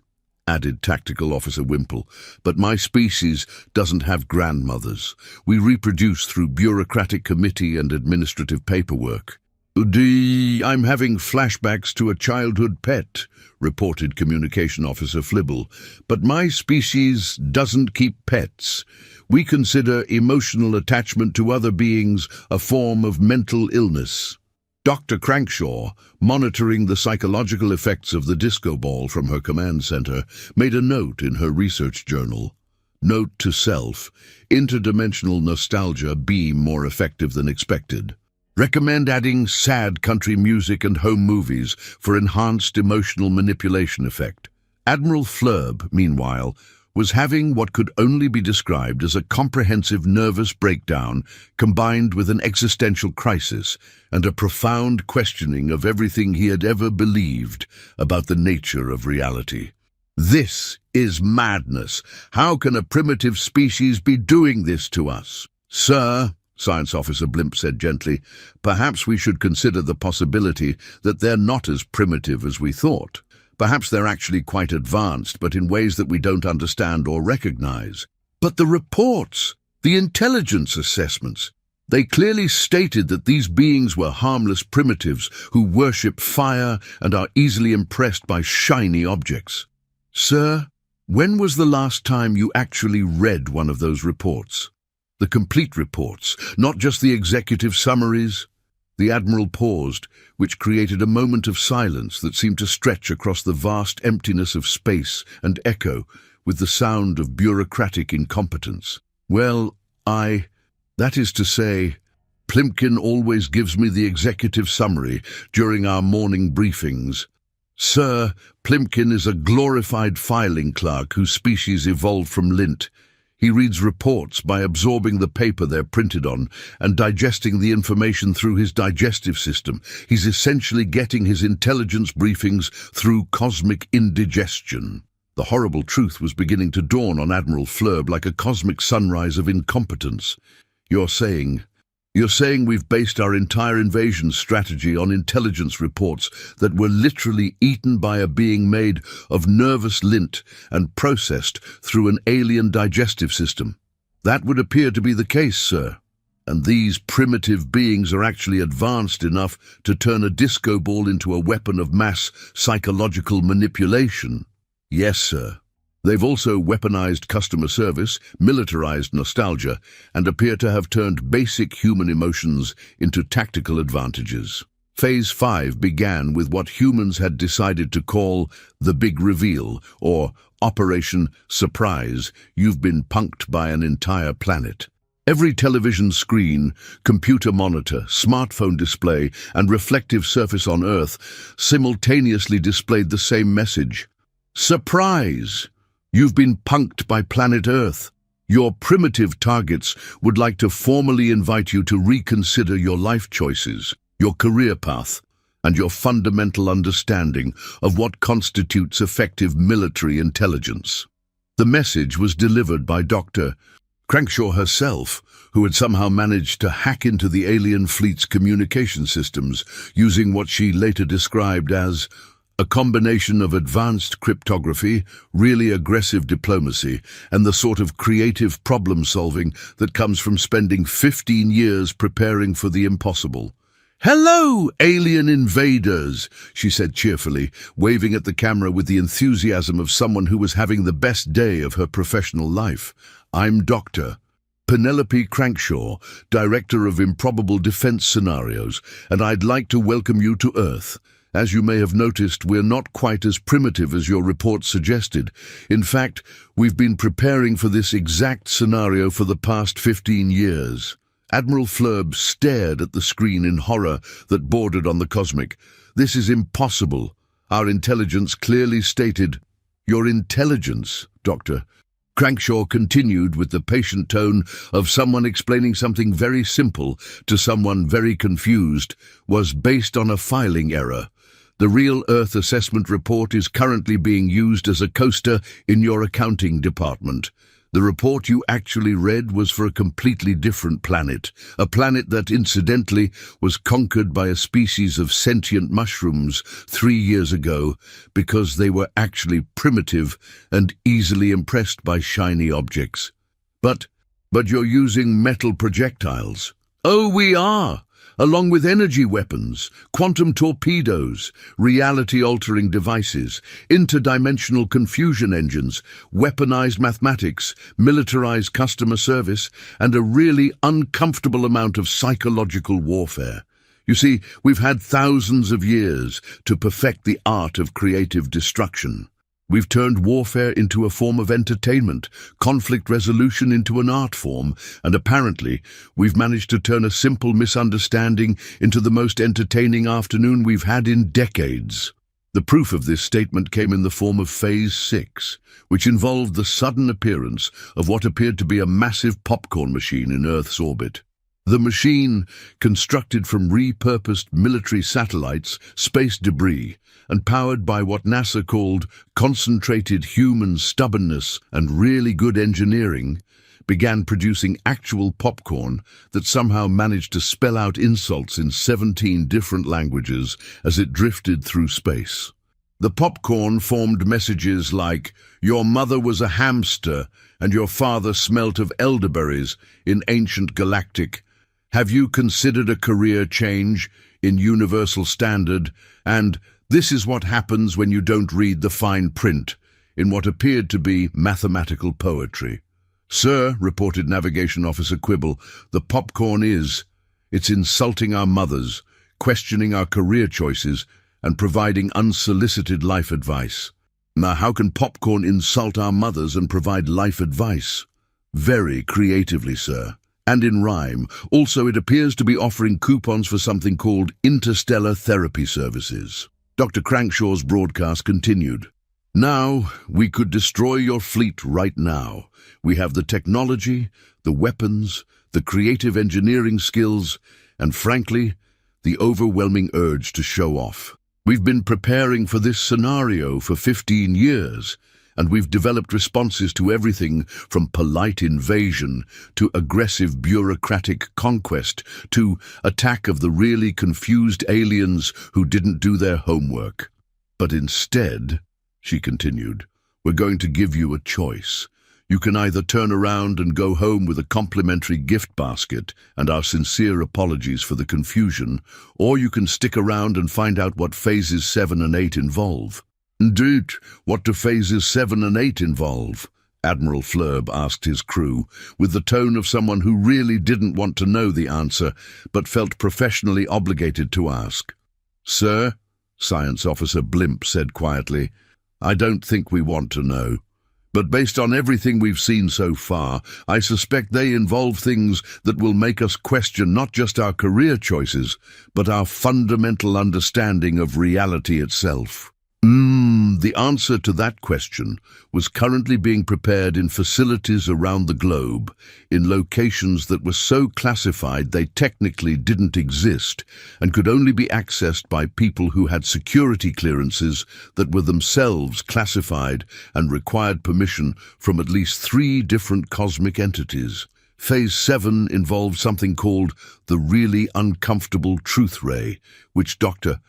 added Tactical Officer Wimple, "but my species doesn't have grandmothers. We reproduce through bureaucratic committee and administrative paperwork." "I'm having flashbacks to a childhood pet," reported Communication Officer Flibble, "but my species doesn't keep pets. We consider emotional attachment to other beings a form of mental illness." Dr. Crankshaw, monitoring the psychological effects of the disco ball from her command center, made a note in her research journal. Note to self: interdimensional nostalgia be more effective than expected. Recommend adding sad country music and home movies for enhanced emotional manipulation effect. Admiral Flurb, meanwhile, was having what could only be described as a comprehensive nervous breakdown combined with an existential crisis and a profound questioning of everything he had ever believed about the nature of reality. "This is madness. How can a primitive species be doing this to us?" "Sir," Science Officer Blimp said gently, "perhaps we should consider the possibility that they're not as primitive as we thought. Perhaps they're actually quite advanced, but in ways that we don't understand or recognize." "But the reports, the intelligence assessments, they clearly stated that these beings were harmless primitives who worship fire and are easily impressed by shiny objects." "Sir, when was the last time you actually read one of those reports? The complete reports, not just the executive summaries?" The Admiral paused, which created a moment of silence that seemed to stretch across the vast emptiness of space and echo with the sound of bureaucratic incompetence. "Well, that is to say, Plimpkin always gives me the executive summary during our morning briefings. Sir, Plimpkin is a glorified filing clerk whose species evolved from lint. He reads reports by absorbing the paper they're printed on and digesting the information through his digestive system. He's essentially getting his intelligence briefings through cosmic indigestion." The horrible truth was beginning to dawn on Admiral Flurb like a cosmic sunrise of incompetence. You're saying we've based our entire invasion strategy on intelligence reports that were literally eaten by a being made of nervous lint and processed through an alien digestive system? That would appear to be the case, sir. And these primitive beings are actually advanced enough to turn a disco ball into a weapon of mass psychological manipulation? Yes, sir. They've also weaponized customer service, militarized nostalgia, and appear to have turned basic human emotions into tactical advantages. Phase 5 began with what humans had decided to call the Big Reveal, or Operation Surprise. You've been punked by an entire planet. Every television screen, computer monitor, smartphone display, and reflective surface on Earth simultaneously displayed the same message. Surprise! You've been punked by planet Earth. Your primitive targets would like to formally invite you to reconsider your life choices, your career path, and your fundamental understanding of what constitutes effective military intelligence. The message was delivered by Dr. Crankshaw herself, who had somehow managed to hack into the alien fleet's communication systems using what she later described as a combination of advanced cryptography, really aggressive diplomacy, and the sort of creative problem-solving that comes from spending 15 years preparing for the impossible. "Hello, alien invaders," she said cheerfully, waving at the camera with the enthusiasm of someone who was having the best day of her professional life. "I'm Dr. Penelope Crankshaw, Director of Improbable Defense Scenarios, and I'd like to welcome you to Earth. As you may have noticed, we're not quite as primitive as your report suggested. In fact, we've been preparing for this exact scenario for the past 15 years. Admiral Flurb stared at the screen in horror that bordered on the cosmic. "This is impossible. Our intelligence clearly stated." "Your intelligence, Doctor," Crankshaw continued with the patient tone of someone explaining something very simple to someone very confused, "was based on a filing error. The real Earth assessment report is currently being used as a coaster in your accounting department. The report you actually read was for a completely different planet, a planet that, incidentally, was conquered by a species of sentient mushrooms 3 years ago because they were actually primitive and easily impressed by shiny objects. But you're using metal projectiles." "Oh, we are! Along with energy weapons, quantum torpedoes, reality-altering devices, interdimensional confusion engines, weaponized mathematics, militarized customer service, and a really uncomfortable amount of psychological warfare. You see, we've had thousands of years to perfect the art of creative destruction. We've turned warfare into a form of entertainment, conflict resolution into an art form, and apparently we've managed to turn a simple misunderstanding into the most entertaining afternoon we've had in decades." The proof of this statement came in the form of Phase 6, which involved the sudden appearance of what appeared to be a massive popcorn machine in Earth's orbit. The machine, constructed from repurposed military satellites, space debris, and powered by what NASA called concentrated human stubbornness and really good engineering, began producing actual popcorn that somehow managed to spell out insults in 17 different languages as it drifted through space. The popcorn formed messages like, "Your mother was a hamster and your father smelt of elderberries" in ancient galactic, "Have you considered a career change" in Universal Standard, and "This is what happens when you don't read the fine print" in what appeared to be mathematical poetry. "Sir," reported Navigation Officer Quibble, "the popcorn it's insulting our mothers, questioning our career choices, and providing unsolicited life advice." Now, how can popcorn insult our mothers and provide life advice? Very creatively, sir. And in rhyme. Also, it appears to be offering coupons for something called interstellar therapy services. Dr. Crankshaw's broadcast continued. "Now, we could destroy your fleet right now. We have the technology, the weapons, the creative engineering skills, and frankly, the overwhelming urge to show off. We've been preparing for this scenario for 15 years, and we've developed responses to everything from polite invasion to aggressive bureaucratic conquest to attack of the really confused aliens who didn't do their homework. But instead," she continued, "we're going to give you a choice. You can either turn around and go home with a complimentary gift basket and our sincere apologies for the confusion, or you can stick around and find out what phases 7 and 8 involve." "Indeed, what do phases 7 and 8 involve?" Admiral Flurb asked his crew, with the tone of someone who really didn't want to know the answer, but felt professionally obligated to ask. "Sir," Science Officer Blimp said quietly, "I don't think we want to know. But based on everything we've seen so far, I suspect they involve things that will make us question not just our career choices, but our fundamental understanding of reality itself. The answer to that question was currently being prepared in facilities around the globe, in locations that were so classified they technically didn't exist and could only be accessed by people who had security clearances that were themselves classified and required permission from at least 3 different cosmic entities. Phase 7 involved something called the really uncomfortable truth ray, which Dr.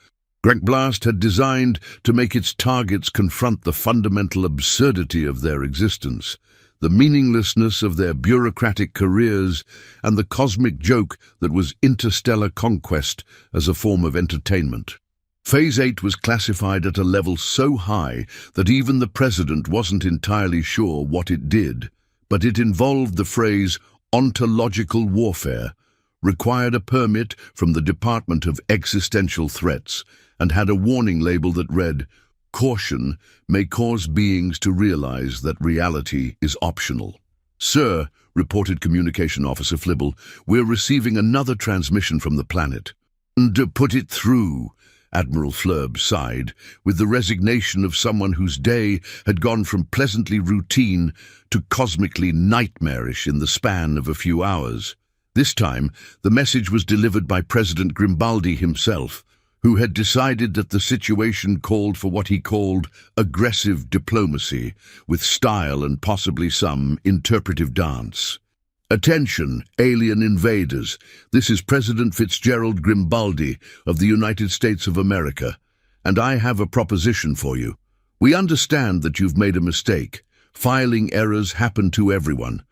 Blast had designed to make its targets confront the fundamental absurdity of their existence, the meaninglessness of their bureaucratic careers, and the cosmic joke that was interstellar conquest as a form of entertainment. Phase 8 was classified at a level so high that even the president wasn't entirely sure what it did, but it involved the phrase ontological warfare, required a permit from the Department of Existential Threats, and had a warning label that read, "Caution may cause beings to realize that reality is optional." "Sir," reported Communication Officer Flibble, "we're receiving another transmission from the planet." "And put it through," Admiral Flurb sighed, with the resignation of someone whose day had gone from pleasantly routine to cosmically nightmarish in the span of a few hours. This time, the message was delivered by President Grimbaldi himself, who had decided that the situation called for what he called aggressive diplomacy, with style and possibly some interpretive dance. "Attention, alien invaders. This is President Fitzgerald Grimbaldi of the United States of America, and I have a proposition for you. We understand that you've made a mistake. Filing errors happen to everyone.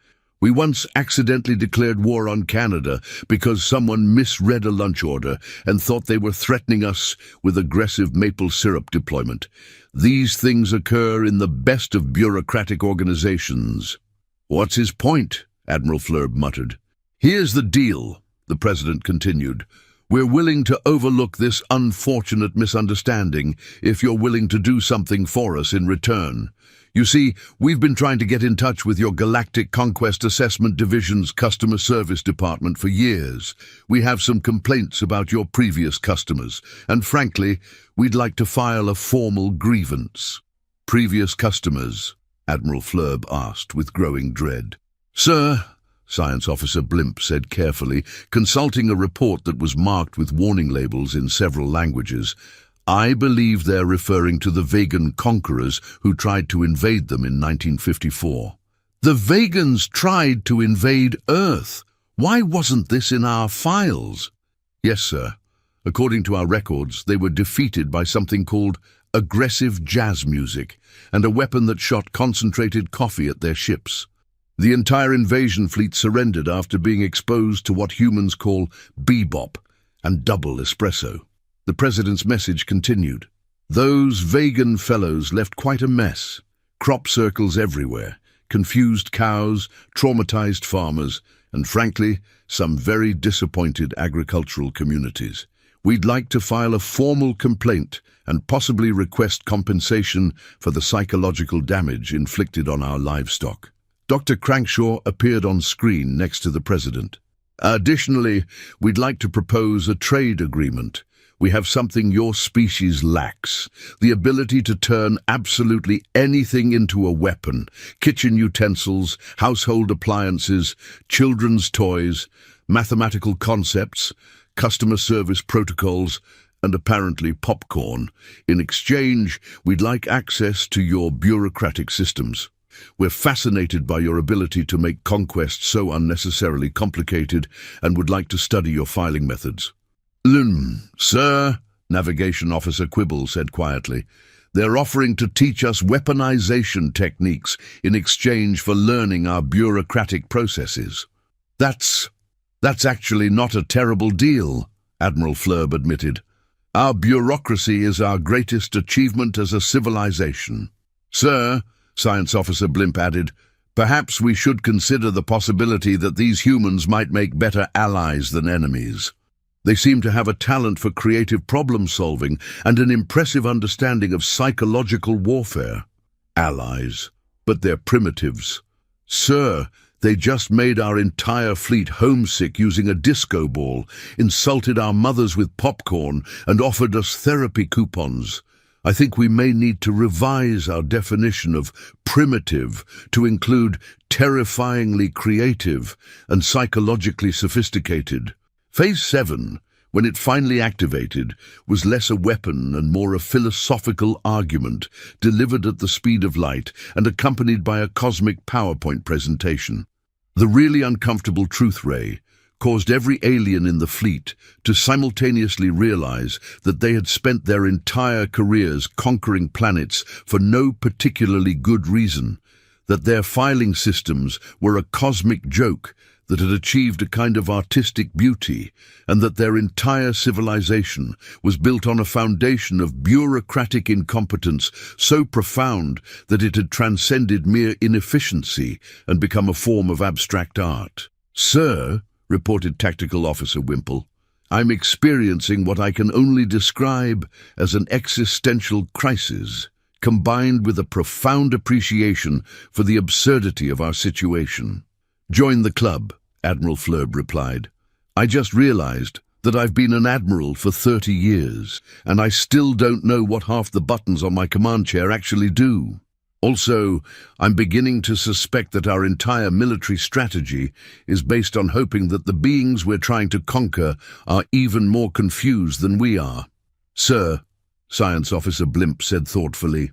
We once accidentally declared war on Canada because someone misread a lunch order and thought they were threatening us with aggressive maple syrup deployment. These things occur in the best of bureaucratic organizations." "What's his point?" Admiral Flurb muttered. "Here's the deal," the president continued. "We're willing to overlook this unfortunate misunderstanding if you're willing to do something for us in return. You see, we've been trying to get in touch with your Galactic Conquest Assessment Division's Customer Service Department for years. We have some complaints about your previous customers, and frankly, we'd like to file a formal grievance." "Previous customers?" Admiral Flurb asked with growing dread. "Sir," Science Officer Blimp said carefully, consulting a report that was marked with warning labels in several languages, "I believe they're referring to the Vegan conquerors who tried to invade them in 1954. "The Vegans tried to invade Earth? Why wasn't this in our files?" "Yes, sir. According to our records, they were defeated by something called aggressive jazz music and a weapon that shot concentrated coffee at their ships. The entire invasion fleet surrendered after being exposed to what humans call bebop and double espresso." The president's message continued. "Those vegan fellows left quite a mess. Crop circles everywhere, confused cows, traumatized farmers, and frankly, some very disappointed agricultural communities. We'd like to file a formal complaint and possibly request compensation for the psychological damage inflicted on our livestock." Dr. Crankshaw appeared on screen next to the president. "Additionally, we'd like to propose a trade agreement. We have something your species lacks, the ability to turn absolutely anything into a weapon: kitchen utensils, household appliances, children's toys, mathematical concepts, customer service protocols, and apparently popcorn. In exchange, we'd like access to your bureaucratic systems. We're fascinated by your ability to make conquest so unnecessarily complicated and would like to study your filing methods." "Sir," Navigation Officer Quibble said quietly, "they're offering to teach us weaponization techniques in exchange for learning our bureaucratic processes." That's actually not a terrible deal," Admiral Flurb admitted. "Our bureaucracy is our greatest achievement as a civilization." "Sir," Science Officer Blimp added, "perhaps we should consider the possibility that these humans might make better allies than enemies. They seem to have a talent for creative problem-solving and an impressive understanding of psychological warfare." "Allies? but they're primitives. Sir, they just made our entire fleet homesick using a disco ball, insulted our mothers with popcorn, and offered us therapy coupons. I think we may need to revise our definition of primitive to include terrifyingly creative and psychologically sophisticated. Phase 7, when it finally activated, was less a weapon and more a philosophical argument delivered at the speed of light and accompanied by a cosmic PowerPoint presentation. The really uncomfortable truth ray caused every alien in the fleet to simultaneously realize that they had spent their entire careers conquering planets for no particularly good reason, that their filing systems were a cosmic joke that had achieved a kind of artistic beauty, and that their entire civilization was built on a foundation of bureaucratic incompetence so profound that it had transcended mere inefficiency and become a form of abstract art. "Sir," reported Tactical Officer Wimple, "I'm experiencing what I can only describe as an existential crisis, combined with a profound appreciation for the absurdity of our situation." "Join the club," Admiral Flurb replied. "I just realized that I've been an admiral for 30 years, and I still don't know what half the buttons on my command chair actually do. Also, I'm beginning to suspect that our entire military strategy is based on hoping that the beings we're trying to conquer are even more confused than we are." "Sir," Science Officer Blimp said thoughtfully,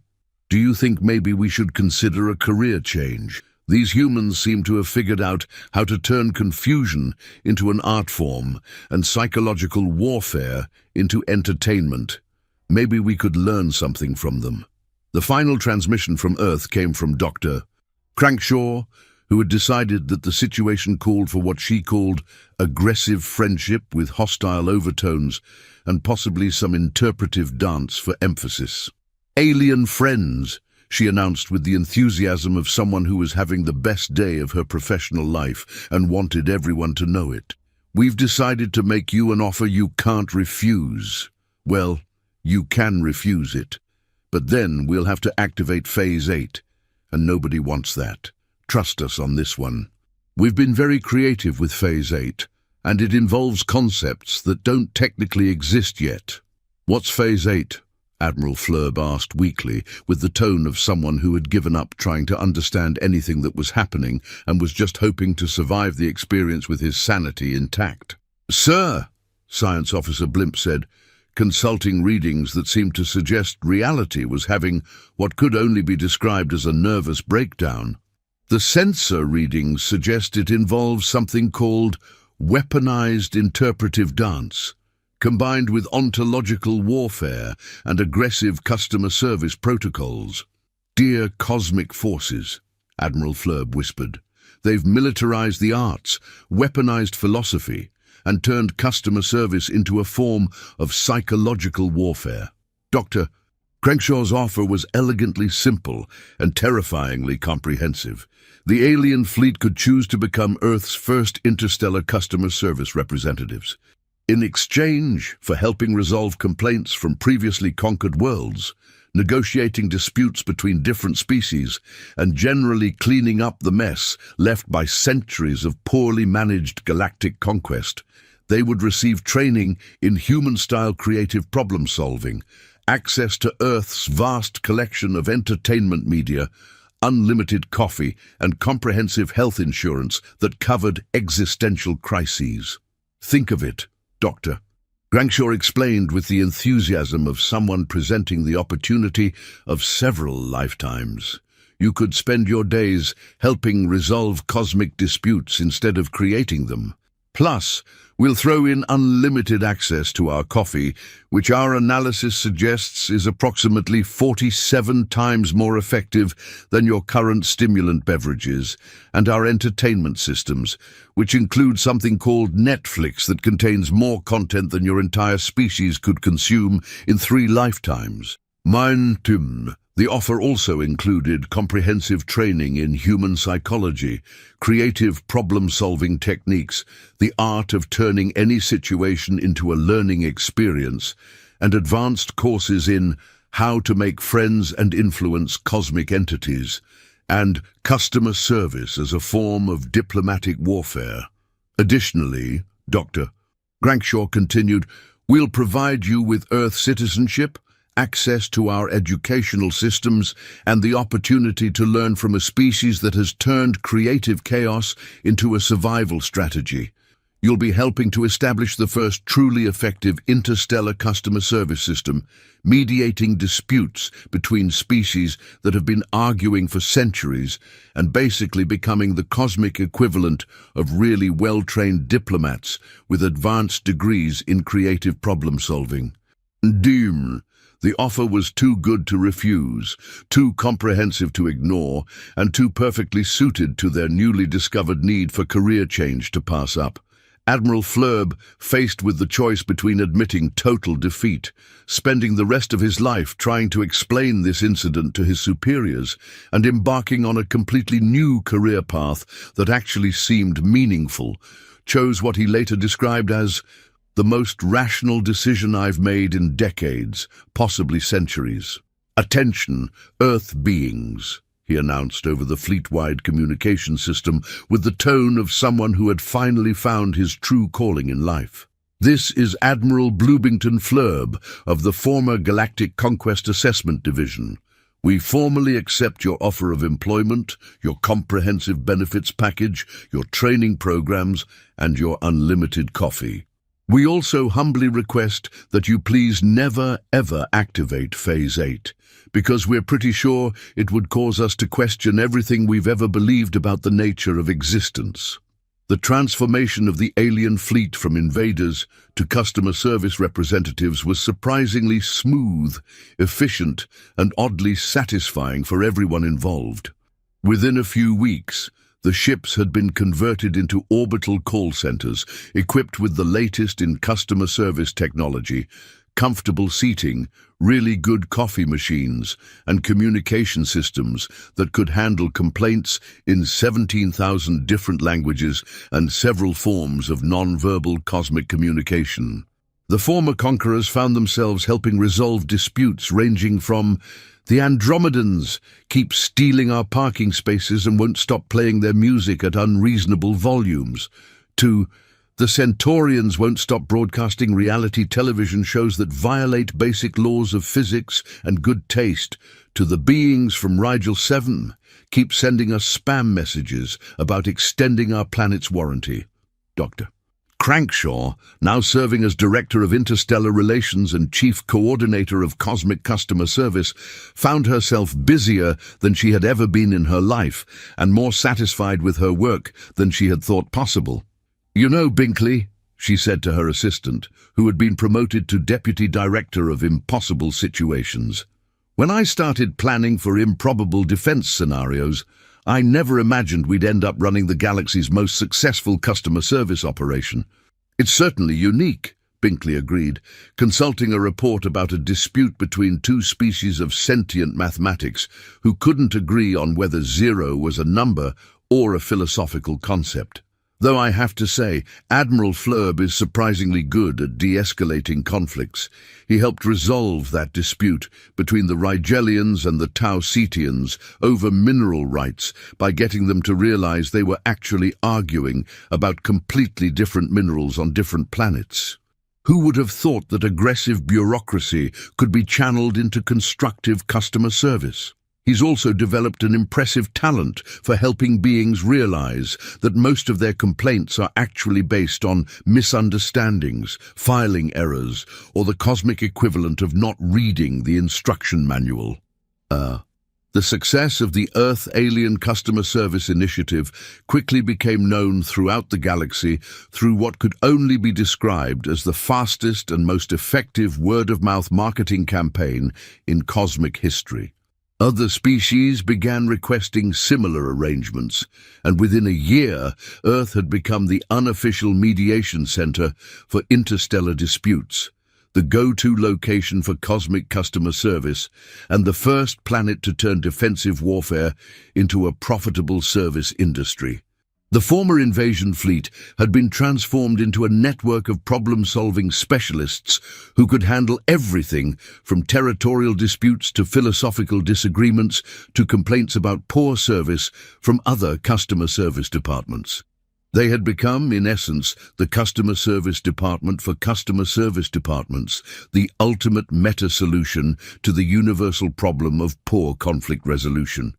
"do you think maybe we should consider a career change? These humans seem to have figured out how to turn confusion into an art form and psychological warfare into entertainment. Maybe we could learn something from them." The final transmission from Earth came from Dr. Crankshaw, who had decided that the situation called for what she called aggressive friendship with hostile overtones and possibly some interpretive dance for emphasis. "Alien friends," she announced with the enthusiasm of someone who was having the best day of her professional life and wanted everyone to know it. "We've decided to make you an offer you can't refuse. Well, you can refuse it. But then we'll have to activate Phase 8, and nobody wants that. Trust us on this one. We've been very creative with Phase 8, and it involves concepts that don't technically exist yet." "What's Phase 8? Admiral Flurb asked weakly, with the tone of someone who had given up trying to understand anything that was happening and was just hoping to survive the experience with his sanity intact. "Sir," Science Officer Blimp said, consulting readings that seemed to suggest reality was having what could only be described as a nervous breakdown. "The sensor readings suggest it involves something called weaponized interpretive dance, combined with ontological warfare and aggressive customer service protocols." "Dear cosmic forces," Admiral Flurb whispered, "they've militarized the arts, weaponized philosophy, and turned customer service into a form of psychological warfare." Dr. Crankshaw's offer was elegantly simple and terrifyingly comprehensive. The alien fleet could choose to become Earth's first interstellar customer service representatives. In exchange for helping resolve complaints from previously conquered worlds, negotiating disputes between different species, and generally cleaning up the mess left by centuries of poorly managed galactic conquest, they would receive training in human-style creative problem-solving, access to Earth's vast collection of entertainment media, unlimited coffee, and comprehensive health insurance that covered existential crises. "Think of it, Doctor," Crankshaw explained with the enthusiasm of someone presenting the opportunity of several lifetimes. "You could spend your days helping resolve cosmic disputes instead of creating them. Plus, we'll throw in unlimited access to our coffee, which our analysis suggests is approximately 47 times more effective than your current stimulant beverages, and our entertainment systems, which include something called Netflix that contains more content than your entire species could consume in 3 lifetimes. Mein Tim." The offer also included comprehensive training in human psychology, creative problem-solving techniques, the art of turning any situation into a learning experience, and advanced courses in how to make friends and influence cosmic entities. and customer service as a form of diplomatic warfare. Additionally, Dr. Grankshaw continued, we'll provide you with Earth citizenship, access to our educational systems, and the opportunity to learn from a species that has turned creative chaos into a survival strategy. You'll be helping to establish the first truly effective interstellar customer service system, mediating disputes between species that have been arguing for centuries and basically becoming the cosmic equivalent of really well-trained diplomats with advanced degrees in creative problem-solving. Doom. The offer was too good to refuse, too comprehensive to ignore, and too perfectly suited to their newly discovered need for career change to pass up. Admiral Flurb, faced with the choice between admitting total defeat, spending the rest of his life trying to explain this incident to his superiors, and embarking on a completely new career path that actually seemed meaningful, chose what he later described as the most rational decision I've made in decades, possibly centuries. Attention, Earth beings, he announced over the fleet-wide communication system with the tone of someone who had finally found his true calling in life. This is Admiral Bloomington Flurb of the former Galactic Conquest Assessment Division. We formally accept your offer of employment, your comprehensive benefits package, your training programs, and your unlimited coffee. We also humbly request that you please never, ever activate Phase 8, because we're pretty sure it would cause us to question everything we've ever believed about the nature of existence. The transformation of the alien fleet from invaders to customer service representatives was surprisingly smooth, efficient, and oddly satisfying for everyone involved. Within a few weeks, the ships had been converted into orbital call centers, equipped with the latest in customer service technology, comfortable seating, really good coffee machines, and communication systems that could handle complaints in 17,000 different languages and several forms of non-verbal cosmic communication. The former conquerors found themselves helping resolve disputes ranging from the Andromedans keep stealing our parking spaces and won't stop playing their music at unreasonable volumes, to the Centaurians won't stop broadcasting reality television shows that violate basic laws of physics and good taste, to the beings from Rigel 7 keep sending us spam messages about extending our planet's warranty. Dr. Crankshaw, now serving as Director of Interstellar Relations and Chief Coordinator of Cosmic Customer Service, found herself busier than she had ever been in her life and more satisfied with her work than she had thought possible. You know, Binkley, she said to her assistant, who had been promoted to Deputy Director of Impossible Situations, when I started planning for improbable defense scenarios, I never imagined we'd end up running the galaxy's most successful customer service operation. It's certainly unique, Binkley agreed, consulting a report about a dispute between two species of sentient mathematics who couldn't agree on whether 0 was a number or a philosophical concept. Though I have to say, Admiral Flurb is surprisingly good at de-escalating conflicts. He helped resolve that dispute between the Rigelians and the Tau Cetians over mineral rights by getting them to realize they were actually arguing about completely different minerals on different planets. Who would have thought that aggressive bureaucracy could be channeled into constructive customer service? He's also developed an impressive talent for helping beings realize that most of their complaints are actually based on misunderstandings, filing errors, or the cosmic equivalent of not reading the instruction manual. The success of the Earth Alien Customer Service Initiative quickly became known throughout the galaxy through what could only be described as the fastest and most effective word-of-mouth marketing campaign in cosmic history. Other species began requesting similar arrangements, and within a year, Earth had become the unofficial mediation center for interstellar disputes, the go-to location for cosmic customer service, and the first planet to turn defensive warfare into a profitable service industry. The former invasion fleet had been transformed into a network of problem-solving specialists who could handle everything from territorial disputes to philosophical disagreements to complaints about poor service from other customer service departments. They had become, in essence, the customer service department for customer service departments, the ultimate meta-solution to the universal problem of poor conflict resolution.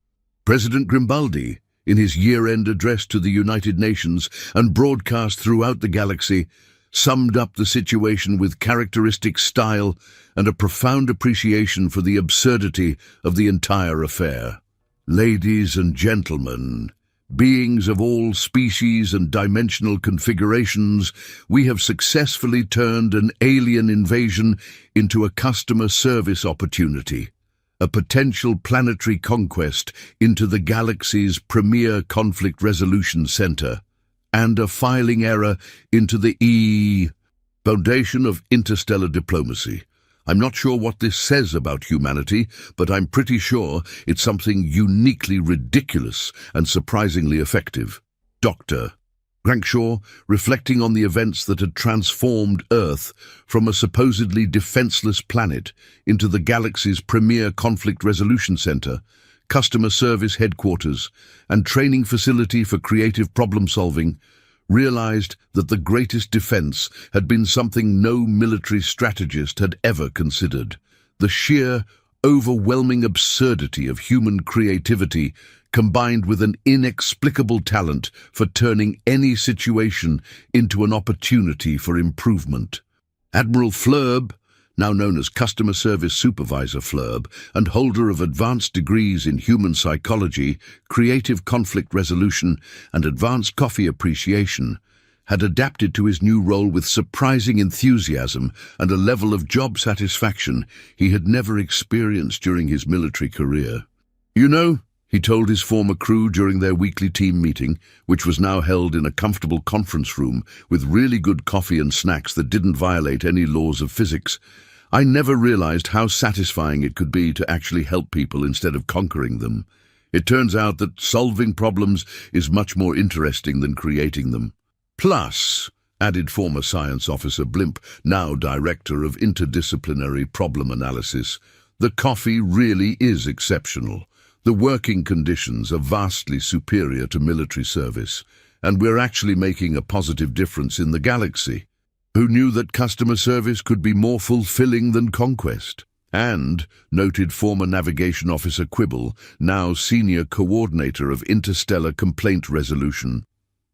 President Grimbaldi, in his year-end address to the United Nations and broadcast throughout the galaxy, summed up the situation with characteristic style and a profound appreciation for the absurdity of the entire affair. Ladies and gentlemen, beings of all species and dimensional configurations, we have successfully turned an alien invasion into a customer service opportunity, a potential planetary conquest into the galaxy's premier conflict resolution center, and a filing error into the foundation of interstellar diplomacy. I'm not sure what this says about humanity, but I'm pretty sure it's something uniquely ridiculous and surprisingly effective. Dr. Crankshaw, reflecting on the events that had transformed Earth from a supposedly defenseless planet into the galaxy's premier conflict resolution center, customer service headquarters, and training facility for creative problem-solving, realized that the greatest defense had been something no military strategist had ever considered: the sheer, overwhelming absurdity of human creativity combined with an inexplicable talent for turning any situation into an opportunity for improvement. Admiral Flurb, now known as Customer Service Supervisor Flurb, and holder of advanced degrees in human psychology, creative conflict resolution, and advanced coffee appreciation, had adapted to his new role with surprising enthusiasm and a level of job satisfaction he had never experienced during his military career. "You know," he told his former crew during their weekly team meeting, which was now held in a comfortable conference room with really good coffee and snacks that didn't violate any laws of physics, "I never realized how satisfying it could be to actually help people instead of conquering them. It turns out that solving problems is much more interesting than creating them. Plus," added former science officer Blimp, now director of interdisciplinary problem analysis, "the coffee really is exceptional. The working conditions are vastly superior to military service, and we're actually making a positive difference in the galaxy. Who knew that customer service could be more fulfilling than conquest?" And, noted former navigation officer Quibble, now senior coordinator of interstellar complaint resolution,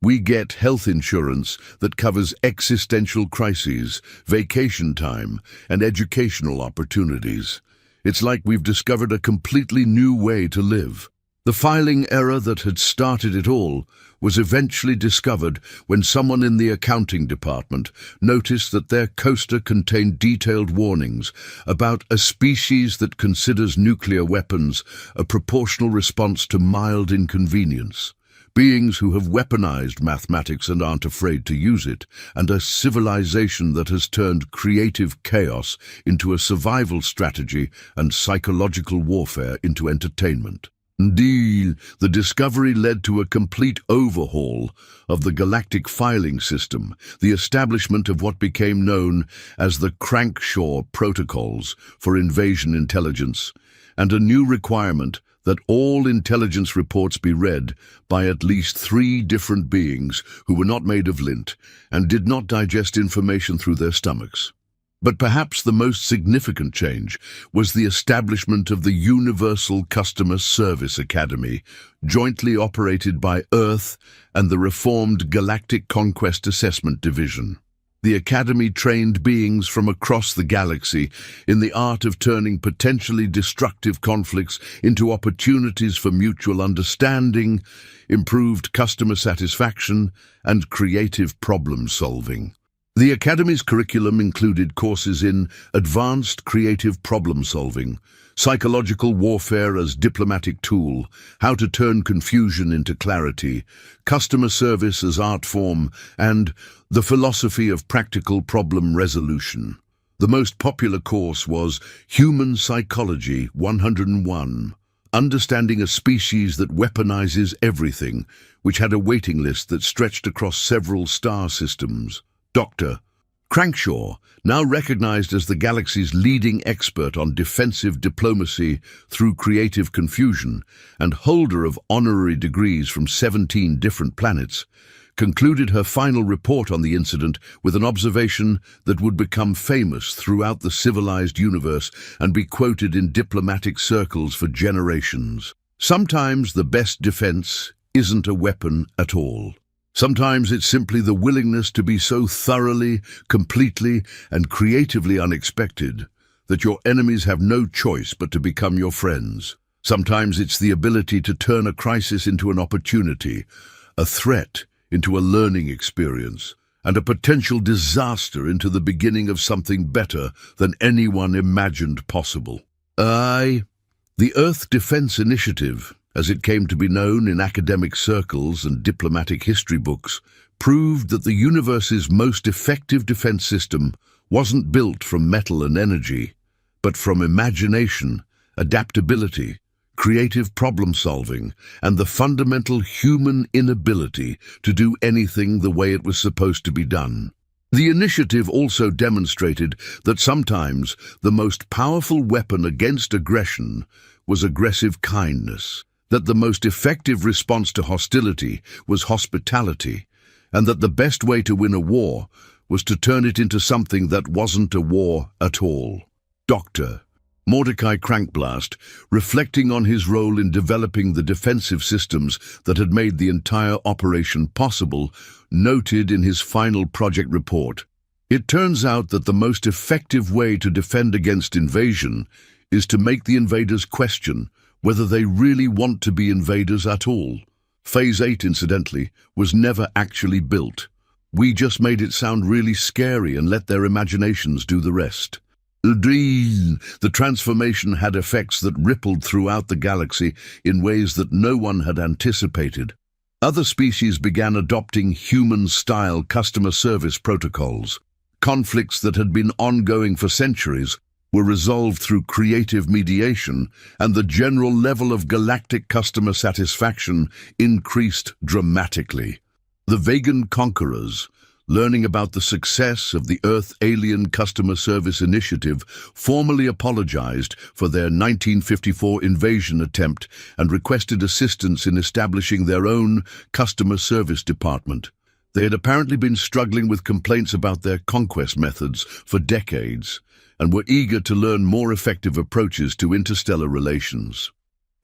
"We get health insurance that covers existential crises, vacation time, and educational opportunities. It's like we've discovered a completely new way to live." The filing error that had started it all was eventually discovered when someone in the accounting department noticed that their coaster contained detailed warnings about a species that considers nuclear weapons a proportional response to mild inconvenience, beings who have weaponized mathematics and aren't afraid to use it, and a civilization that has turned creative chaos into a survival strategy and psychological warfare into entertainment. Indeed, the discovery led to a complete overhaul of the galactic filing system, the establishment of what became known as the Crankshaw Protocols for invasion intelligence, and a new requirement that all intelligence reports be read by at least 3 different beings who were not made of lint and did not digest information through their stomachs. But perhaps the most significant change was the establishment of the Universal Customer Service Academy, jointly operated by Earth and the reformed Galactic Conquest Assessment Division. The Academy trained beings from across the galaxy in the art of turning potentially destructive conflicts into opportunities for mutual understanding, improved customer satisfaction, and creative problem-solving. The Academy's curriculum included courses in advanced creative problem-solving, psychological warfare as diplomatic tool, how to turn confusion into clarity, customer service as art form, and the philosophy of practical problem resolution. The most popular course was Human Psychology 101, understanding a species that weaponizes everything, which had a waiting list that stretched across several star systems. Dr. Crankshaw, now recognized as the galaxy's leading expert on defensive diplomacy through creative confusion and holder of honorary degrees from 17 different planets, concluded her final report on the incident with an observation that would become famous throughout the civilized universe and be quoted in diplomatic circles for generations. Sometimes the best defense isn't a weapon at all. Sometimes it's simply the willingness to be so thoroughly, completely, and creatively unexpected that your enemies have no choice but to become your friends. Sometimes it's the ability to turn a crisis into an opportunity, a threat into a learning experience, and a potential disaster into the beginning of something better than anyone imagined possible. The Earth Defense Initiative, as it came to be known in academic circles and diplomatic history books, proved that the universe's most effective defense system wasn't built from metal and energy, but from imagination, adaptability, creative problem-solving, and the fundamental human inability to do anything the way it was supposed to be done. The initiative also demonstrated that sometimes the most powerful weapon against aggression was aggressive kindness, that the most effective response to hostility was hospitality, and that the best way to win a war was to turn it into something that wasn't a war at all. Dr. Mordecai Crankblast, reflecting on his role in developing the defensive systems that had made the entire operation possible, noted in his final project report, "It turns out that the most effective way to defend against invasion is to make the invaders question whether they really want to be invaders at all. Phase 8, incidentally, was never actually built. We just made it sound really scary and let their imaginations do the rest." The transformation had effects that rippled throughout the galaxy in ways that no one had anticipated. Other species began adopting human-style customer service protocols. Conflicts that had been ongoing for centuries were resolved through creative mediation, and the general level of galactic customer satisfaction increased dramatically. The Vegan conquerors, learning about the success of the Earth Alien Customer Service Initiative, formally apologized for their 1954 invasion attempt and requested assistance in establishing their own customer service department. They had apparently been struggling with complaints about their conquest methods for decades and were eager to learn more effective approaches to interstellar relations.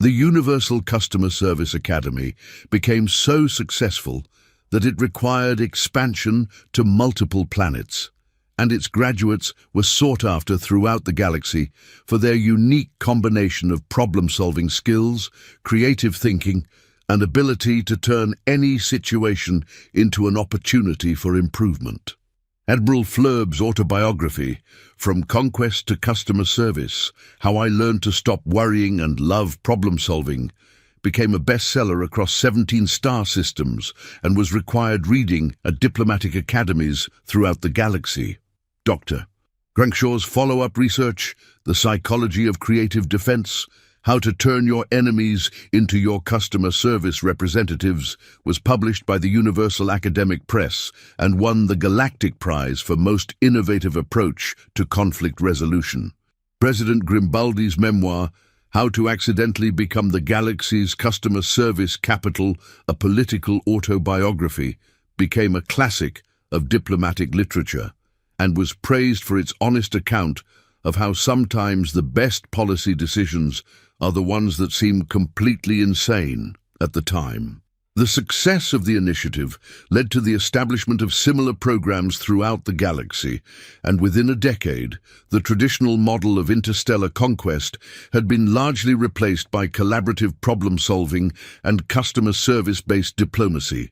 The Universal Customer Service Academy became so successful that it required expansion to multiple planets, and its graduates were sought after throughout the galaxy for their unique combination of problem-solving skills, creative thinking, and ability to turn any situation into an opportunity for improvement. Admiral Flerb's autobiography, From Conquest to Customer Service: How I Learned to Stop Worrying and Love Problem-Solving, became a bestseller across 17 star systems and was required reading at diplomatic academies throughout the galaxy. Dr. Crankshaw's follow-up research, The Psychology of Creative Defense: How to Turn Your Enemies into Your Customer Service Representatives, was published by the Universal Academic Press and won the Galactic Prize for Most Innovative Approach to Conflict Resolution. President Grimbaldi's memoir, How to Accidentally Become the Galaxy's Customer Service Capital, a Political Autobiography, became a classic of diplomatic literature and was praised for its honest account of how sometimes the best policy decisions are the ones that seem completely insane at the time. The success of the initiative led to the establishment of similar programs throughout the galaxy, and within a decade, the traditional model of interstellar conquest had been largely replaced by collaborative problem-solving and customer service-based diplomacy.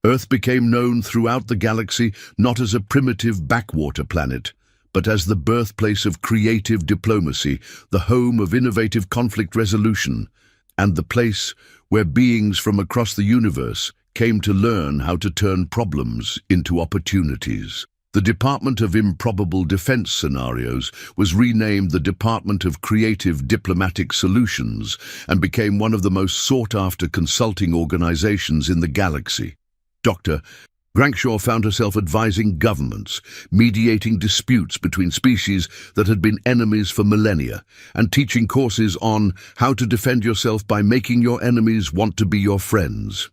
Earth became known throughout the galaxy not as a primitive backwater planet, but as the birthplace of creative diplomacy, the home of innovative conflict resolution, and the place where beings from across the universe came to learn how to turn problems into opportunities. The Department of Improbable Defense Scenarios was renamed the Department of Creative Diplomatic Solutions and became one of the most sought-after consulting organizations in the galaxy. Dr. Grankshaw found herself advising governments, mediating disputes between species that had been enemies for millennia, and teaching courses on how to defend yourself by making your enemies want to be your friends.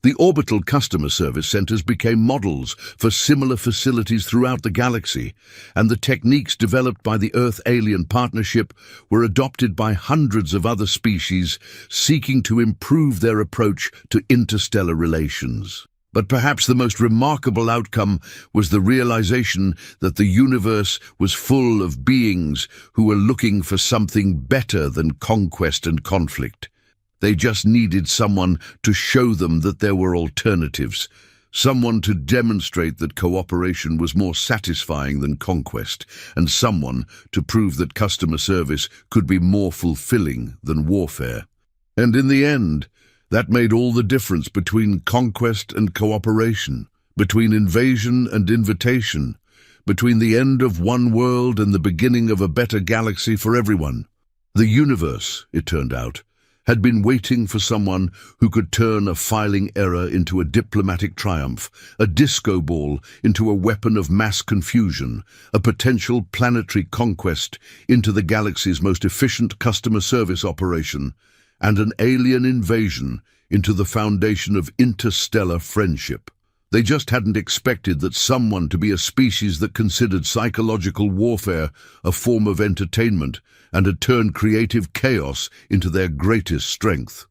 The orbital customer service centers became models for similar facilities throughout the galaxy, and the techniques developed by the Earth-Alien Partnership were adopted by hundreds of other species seeking to improve their approach to interstellar relations. But perhaps the most remarkable outcome was the realization that the universe was full of beings who were looking for something better than conquest and conflict. They just needed someone to show them that there were alternatives, someone to demonstrate that cooperation was more satisfying than conquest, and someone to prove that customer service could be more fulfilling than warfare. And in the end, that made all the difference between conquest and cooperation, between invasion and invitation, between the end of one world and the beginning of a better galaxy for everyone. The universe, it turned out, had been waiting for someone who could turn a filing error into a diplomatic triumph, a disco ball into a weapon of mass confusion, a potential planetary conquest into the galaxy's most efficient customer service operation, and an alien invasion into the foundation of interstellar friendship. They just hadn't expected that someone to be a species that considered psychological warfare a form of entertainment and had turned creative chaos into their greatest strength.